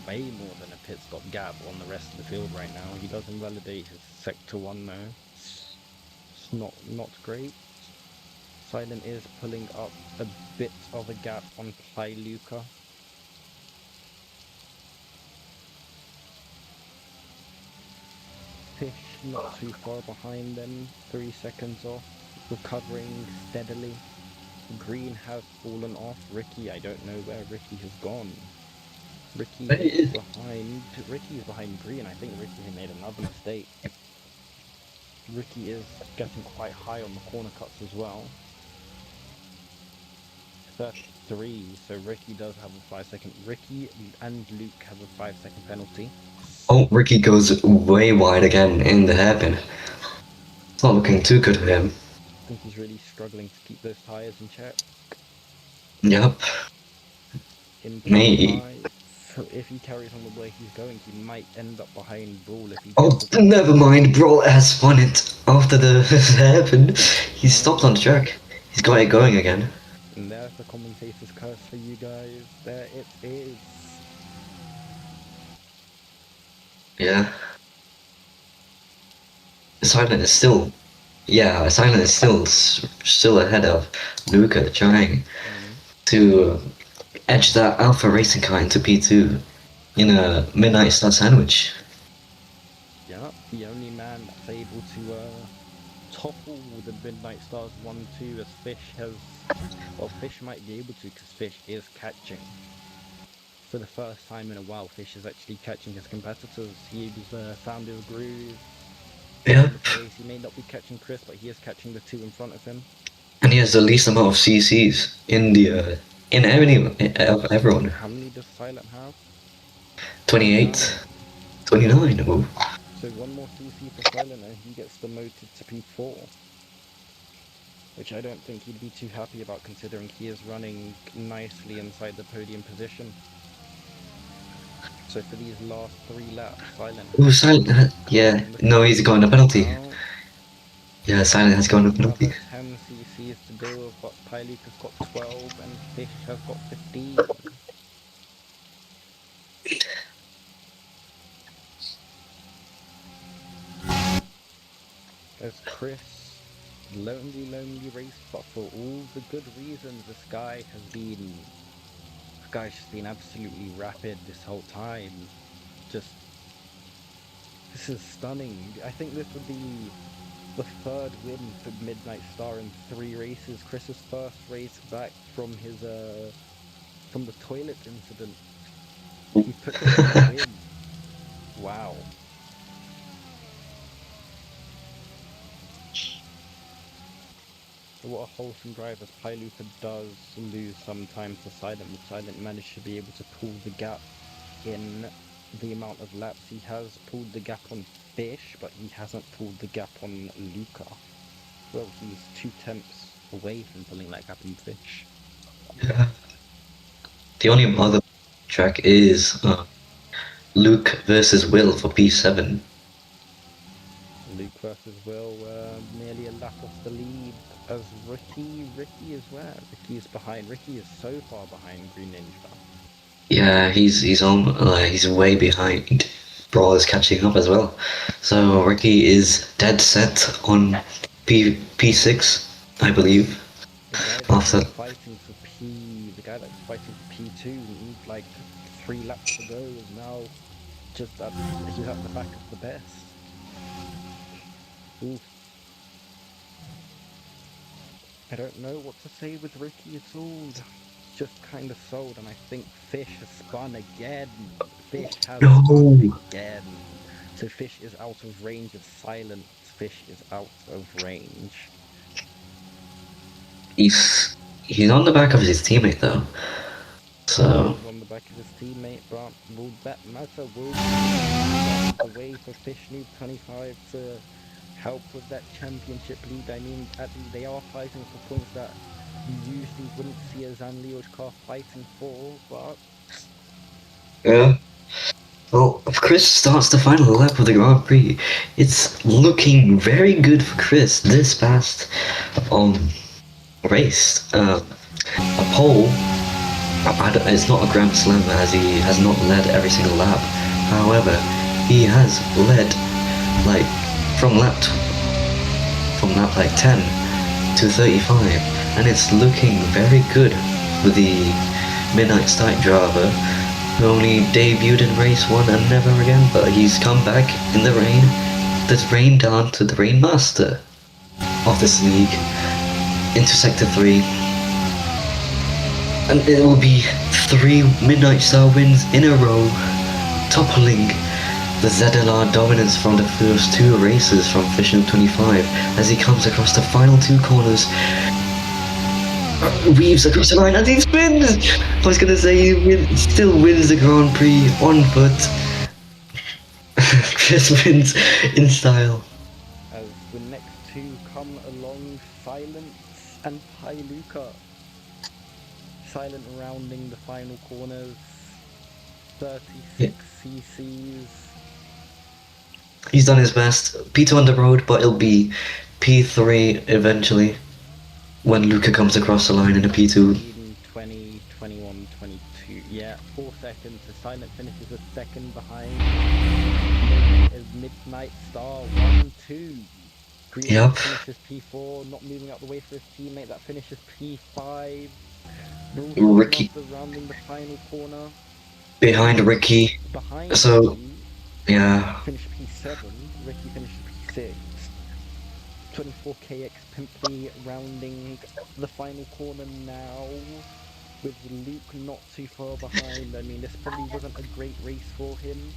way more than a pit stop gap on the rest of the field right now. He does invalidate his sector one though. It's not great. Silent is pulling up a bit of a gap on Luca. Fish not too far behind them, 3 seconds off, recovering steadily. Green has fallen off. Ricky, I don't know where Ricky has gone. Ricky there he is is. behind. Ricky is behind Green. I think Ricky had made another mistake. Ricky is getting quite high on the corner cuts as well. 33, so Ricky does have a 5 second. Ricky and Luke have a 5 second penalty. Oh, Ricky goes way wide again in the hairpin. It's not looking too good for him. I think he's really struggling to keep those tyres in check. Yep. In Me. P5, if he carries on the way he's going, he might end up behind Brawl if he Oh, gets a never mind. Brawl has spun it after the hairpin. He stopped on the track. He's got it going again. And there's the commentator's curse for you guys. There it is. Yeah. Silent is still. Yeah, Silent is still ahead of Luca, trying to edge that Alpha Racing car into P2 in a Midnight Star sandwich. Yeah, the only man that's able to topple the Midnight Stars 1-2 as Fish has. Well, Fish might be able to because Fish is catching. For the first time in a while, Fish is actually catching his competitors. He was found his groove. Yeah. In the pace. He may not be catching Chris, but he is catching the two in front of him. And he has the least amount of CCs in the in any of everyone. How many does Silent have? 28, 29. Ooh. So one more CC for Silent and he gets demoted to P4. Which I don't think he'd be too happy about considering he is running nicely inside the podium position. So for these last 3 laps, Silent Ooh, has Silent. Yeah. No, he's going a penalty. now. Yeah, Silent has gone a penalty. Another 10 CCs to go, but Pyluke has got 12 and Fish has got 15. As Chris, lonely race, but for all the good reasons, this guy's just been absolutely rapid this whole time. Just, this is stunning. I think this would be the 3rd win for Midnight Star in 3 races. Chris's first race back from his from the toilet incident. He took it to win. Wow. What a wholesome drive as Pyluka does lose some time to Silent, but Silent managed to be able to pull the gap in the amount of laps. He has pulled the gap on Fish, but he hasn't pulled the gap on Luca. Well, he's 2 tenths away from pulling that gap on Fish. Yeah. The only other track is Luke versus Will for P7. Luke versus Will, nearly a lap off the lead as Ricky is where? Ricky is behind. Ricky is so far behind Green Ninja. Yeah, he's on. He's way behind. Brawl is catching up as well. So Ricky is dead set on P6, I believe. The guy that After was fighting for P2 needs like 3 laps to go is now he's at the back of the best. Oof. I don't know what to say with Ricky at all. Just kind of sold, and I think Fish has spun again. Fish has spun No! again. So Fish is out of range of silence. Fish is out of range. He's on the back of his teammate though. He So is on the back of his teammate, but that matter will be that is the way for Fish Noob 25 to help with that championship lead. I mean, they are fighting for points that you usually wouldn't see a Zanlioshka fighting for, but yeah. Well, if Chris starts the final lap of the Grand Prix, it's looking very good for Chris this past race. A pole, it's not a Grand Slam as he has not led every single lap. However, he has led like from like 10 to 35, and it's looking very good with the Midnight Stark driver who only debuted in race 1 and never again, but he's come back in the rain. There's rain down to the Rain Master of this league into Sector 3. And it will be 3 Midnight Star wins in a row, toppling the ZLR dominance from the first 2 races from Fish Noob 25 as he comes across the final 2 corners. Weaves across the line and he spins! I was gonna say he still wins the Grand Prix on foot. Chris wins in style. as the next two come along, Silence and Pailuka. Silent rounding the final corners, 36 cc's. He's done his best. P2 on the road, but it'll be P3 eventually when Luca comes across the line in a P2. 20, 21, 22. Yeah, 4 seconds. So Silent finishes a second behind. Midnight Star 1, 2. Green Yep. finishes P4, not moving out the way for his teammate. That finishes P5. Ricky After rounding the final corner. behind Ricky. Behind So, Ricky, yeah. finished P7. Ricky finished P6. 24KX Pimply rounding the final corner now, with Luke not too far behind. I mean, this probably wasn't a great race for him.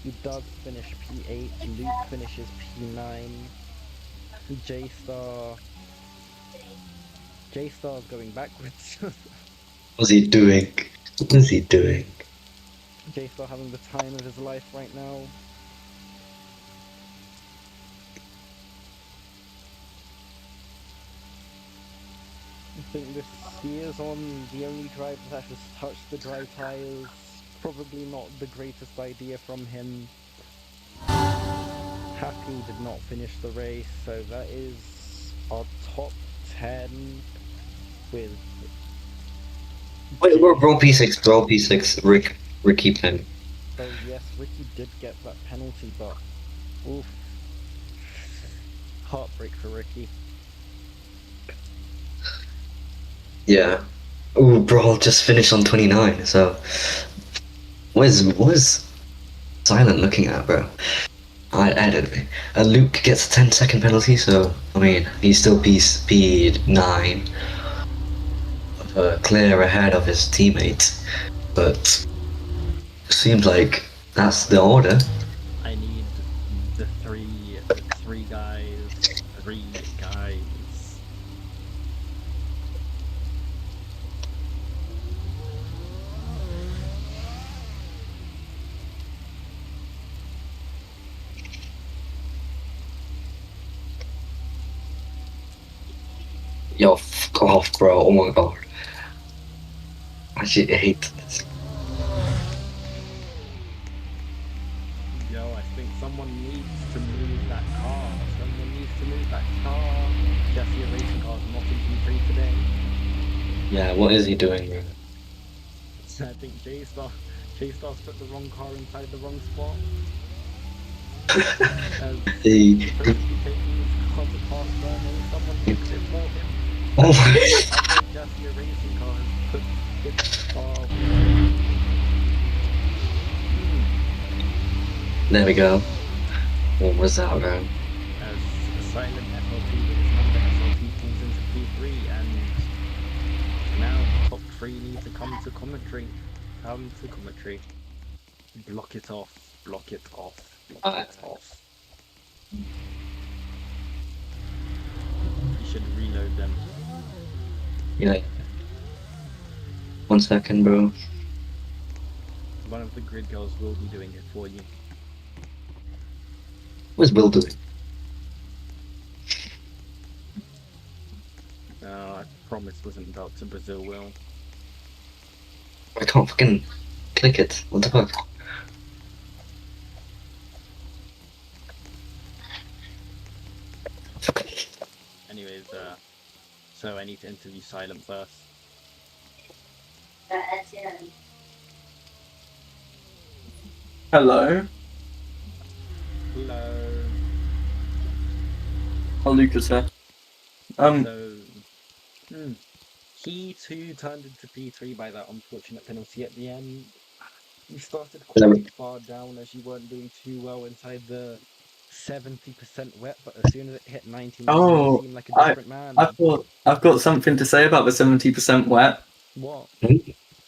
He does finish P8, Luke finishes P9. J-Star's going backwards. What's he doing? What is he doing? J-Star having the time of his life right now. I think he is on the only driver that has touched the dry tyres. Probably not the greatest idea from him. Happy did not finish the race, so that is our top 10 with... Wait, we're P6, we're all P6, Ricky Penn. Oh yes, Ricky did get that penalty, but... Oof. Heartbreak for Ricky. Yeah. Ooh, Brawl just finished on 29, so... What is Silent looking at, bro? I don't know. Luke gets a 10-second penalty, so, I mean, he's still P9. Clear ahead of his teammates, but seems like that's the order. I need the three guys. Yo, fuck off, bro. Oh my god. I actually hate this. Yo, I think someone needs to move that car. Jesse, a racing car is not in P3 today. Yeah, what is he doing, bro? I think J-Star's put the wrong car inside the wrong spot. He... Supposed to be taking his car to past burning, someone fix it for him. Oh my... Jesse, a racing car has put its car... There we go. What was that, bro? As Silent FLT with his number FLT falls into P3, and now top 3 need to come to commentary. Block it off, block it off, block it off. You should reload them. Yeah. 1 second, bro. One of the grid girls will be doing it for you. What's Will doing? I promise wasn't about to Brazil, Will. I can't fucking click it. What the fuck? Anyways, so I need to interview Silent first. Hello. Hello. Oh, Lucas here. So, he too turned into P3 by that unfortunate penalty at the end. You started quite far down as you weren't doing too well inside the 70% wet, but as soon as it hit 99, you seemed like a different man. I've got something to say about the 70% wet. What?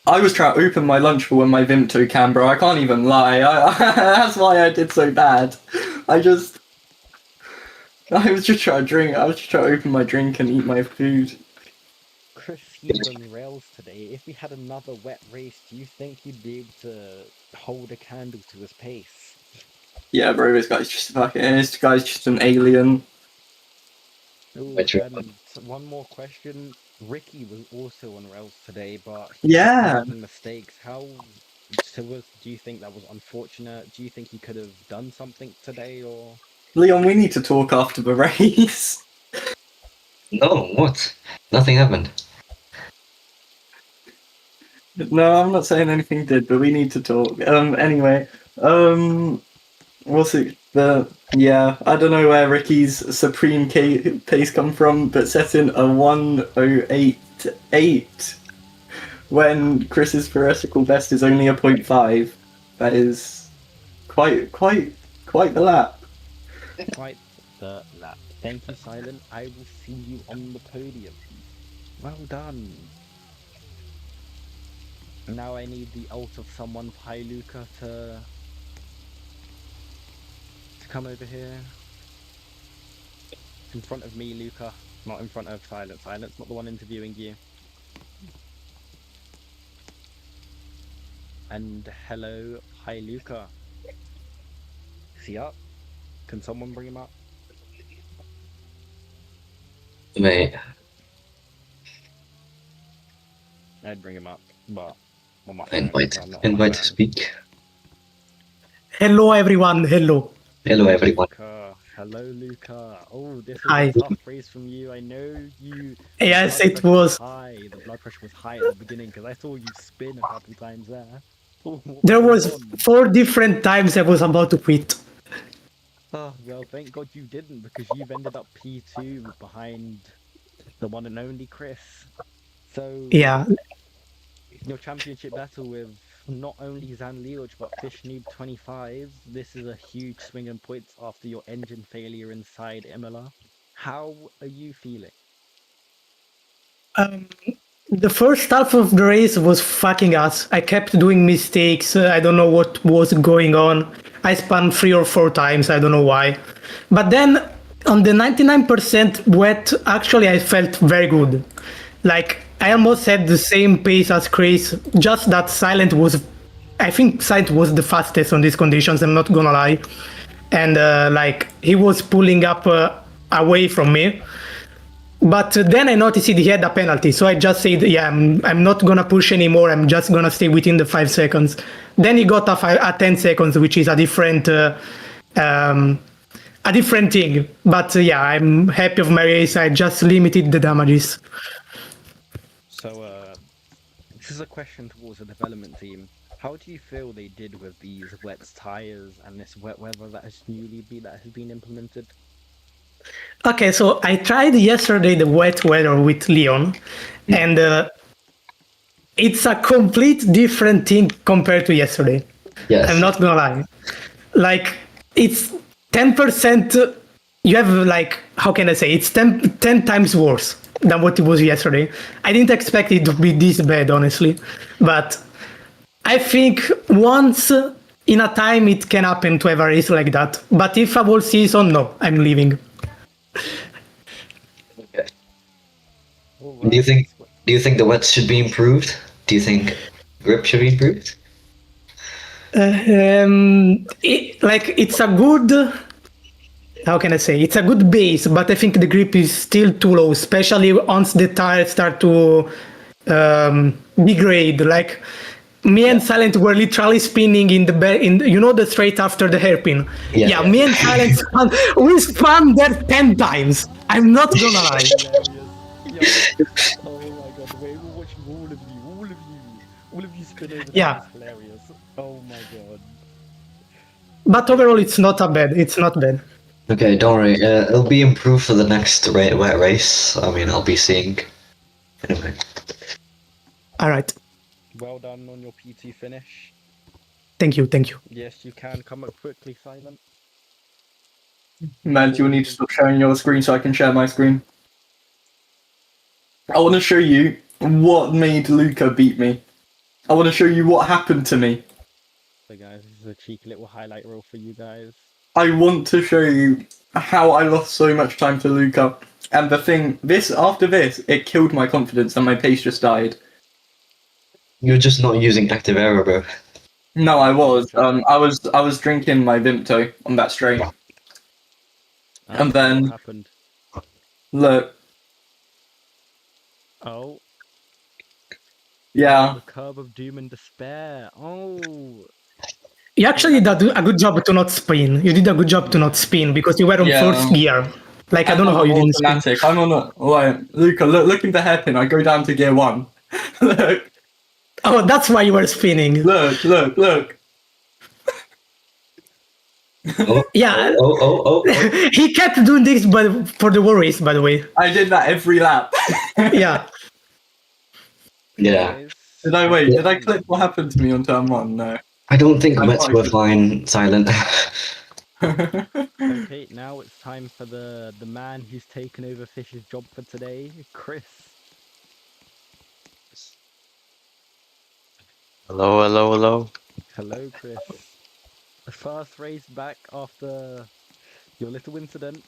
I was trying to open my lunch for when my Vimto can, bro. I can't even lie. That's why I did so bad. I was just trying to drink. I was just trying to open my drink and eat my food. Chris, he's on rails today. If we had another wet race, do you think he'd be able to hold a candle to his pace? Yeah, bro, this guy's just an alien. Ooh, and one more question. Ricky was also on rails today, but he Yeah, making mistakes. Do you think that was unfortunate? Do you think he could have done something today, or? Leon, we need to talk after the race. No, what? Nothing happened. No, I'm not saying anything did, but we need to talk. Anyway, what's it? I don't know where Ricky's supreme pace come from, but setting a 1:08.8 when Chris's theoretical best is only a 0.5. That is quite the lap. Quite the lap. Thank you, Silent. I will see you on the podium. Well done. Now I need the ult of someone, Luca, to come over here. In front of me, Luca. Not in front of Silent. Silent's not the one interviewing you. And hello, Luca. Is he up? Can someone bring him up? Mate. I'd bring him up, but on my Invite phone, I'm not on my to phone. speak. Hello everyone, hello. Hello everyone. Luca. Hello, Luca. Oh, this was Hi. a tough race from you. I know you. Yes, blood it pressure was. high. The blood pressure was high at the beginning because I saw you spin a couple times there. Oh, what There going was on? 4 different times I was about to quit. Oh, well, thank God you didn't, because you've ended up P2 behind the one and only Chris. So, Yeah, your championship battle with not only Zan Leoch but FishNoob25, this is a huge swing in points after your engine failure inside Imola. How are you feeling? the first half of the race was fucking ass. I kept doing mistakes. I don't know what was going on. I spun 3 or 4 times. I don't know why. But then on the 99% wet, actually I felt very good. Like I almost had the same pace as Chris. Just that I think Silent was the fastest on these conditions. I'm not gonna lie. And he was pulling up away from me. But then I noticed he had a penalty, so I just said, "Yeah, I'm not gonna push anymore. I'm just gonna stay within the 5 seconds." Then he got a 10 seconds, which is a different thing. But yeah, I'm happy of my race. I just limited the damages. So, this is a question towards the development team. How do you feel they did with these wet tires and this wet weather that has been implemented? Okay, so I tried yesterday the wet weather with Leon, and it's a complete different thing compared to yesterday. Yes. I'm not gonna lie. Like, it's 10% you have like, how can I say, it's 10 times worse than what it was yesterday. I didn't expect it to be this bad, honestly, but I think once in a time it can happen to have a race like that. But if a whole season, no, I'm leaving. Okay. All Do you right, think do you think the wets should be improved? Do you think grip should be improved? It's a good, how can I say, it's a good base, but I think the grip is still too low, especially once the tires start to degrade. Like me and Silent were literally spinning in the straight after the hairpin. Yeah. Me and Silent we spun there 10 times. I'm not gonna lie. hilarious. Yo, oh my god, the way we're watching all of you spin over that Yeah. was hilarious. Oh my god. But overall, it's not a bad. It's not bad. Okay, don't worry. It'll be improved for the next wet race. I mean, I'll be seeing. Anyway. All right. Well done on your P2 finish. Thank you. Thank you. Yes, you can come up quickly, Silent. Man, you'll need to stop sharing your screen so I can share my screen. I want to show you what made Luca beat me. I want to show you what happened to me. So guys, this is a cheeky little highlight reel for you guys. I want to show you how I lost so much time to Luca. And the thing, after this, it killed my confidence and my pace just died. You're just not using active aero, bro. No, I was. I was drinking my Vimto on that straight. And then- what happened? Look, Oh, yeah. the curb of doom and despair. Oh, You actually did a good job to not spin. You did a good job to not spin because you were on Yeah. first gear. Like, I don't know how you didn't spin. automatic. I'm on a. Wait, Luca, look in the hairpin. I go down to gear 1. Look, Oh, that's why you were spinning. look. Oh, Yeah. oh. He kept doing this for the war race, by the way. I did that every lap. Yeah. Yeah. guys. Did I clip what happened to me on turn 1? No. I don't think I wets thought I were should- fine, Silent. Okay, now it's time for the man who's taken over Fish's job for today, Chris. Hello. Hello, Chris. The first race back after your little incident,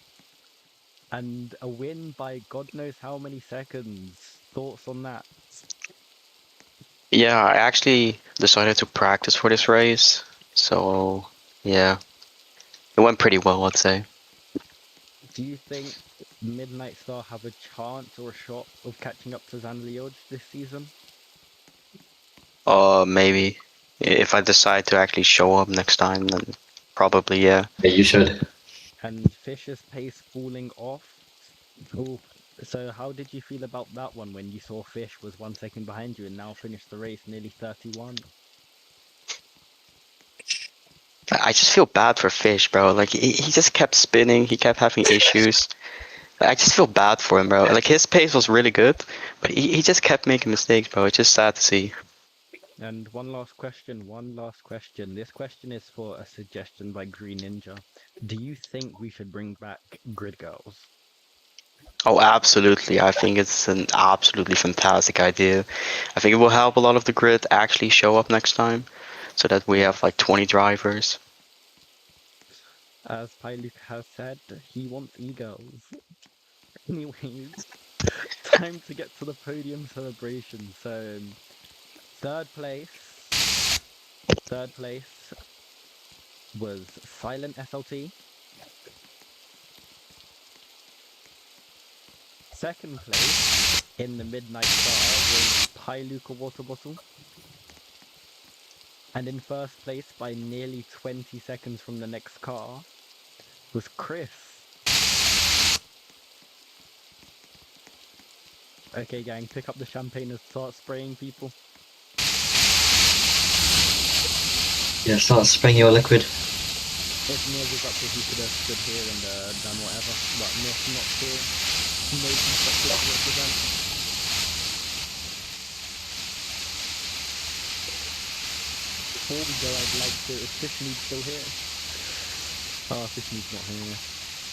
and a win by God knows how many seconds. Thoughts on that? Yeah, I actually decided to practice for this race, so yeah, it went pretty well, I'd say. Do you think Midnight Star have a chance or a shot of catching up to Zanlioj this season? Maybe if I decide to actually show up next time, then probably yeah. Yeah, you should. And Fish's pace falling off. Oh, so how did you feel about that one when you saw Fish was 1 second behind you and now finished the race nearly 31? I just feel bad for Fish, bro. Like he just kept spinning, he kept having issues. I just feel bad for him, bro. Like his pace was really good, but he just kept making mistakes, bro. It's just sad to see. And one last question. This question is for a suggestion by Green Ninja. Do you think we should bring back Grid Girls? Oh, absolutely. I think it's an absolutely fantastic idea. I think it will help a lot of the grid actually show up next time, so that we have like 20 drivers. As Piluk has said, he wants e-girls. Anyways, time to get to the podium celebration. So, third place was Silent SLT. Second place in the Midnight Star was Piluka Water Bottle. And in first place by nearly 20 seconds from the next car was Chris. Okay, gang, pick up the champagne and start spraying people. Yeah, start spraying your liquid. If Nick was up here, he could have stood here and done whatever. But Nick not here. No perspective to represent. Before we go, I'd like to... Is Fishmead still here? Oh, Fishmead's not here.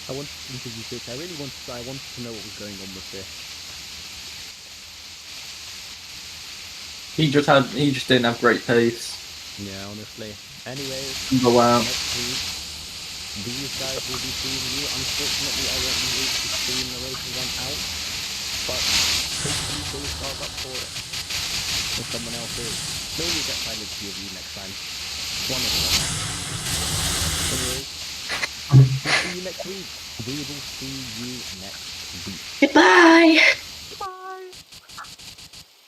I wanted to interview Fish. I wanted to know what was going on with Fish. He just didn't have great pace. Yeah, honestly. Anyways, But wow. next week, these guys will be seeing you. Unfortunately, I won't be able to stream the race again out, but hopefully Phil stars up for it. Or someone else is. Maybe we'll get Silent POV next time. One of them. Anyways, we'll see you next week. We will see you next week. Goodbye.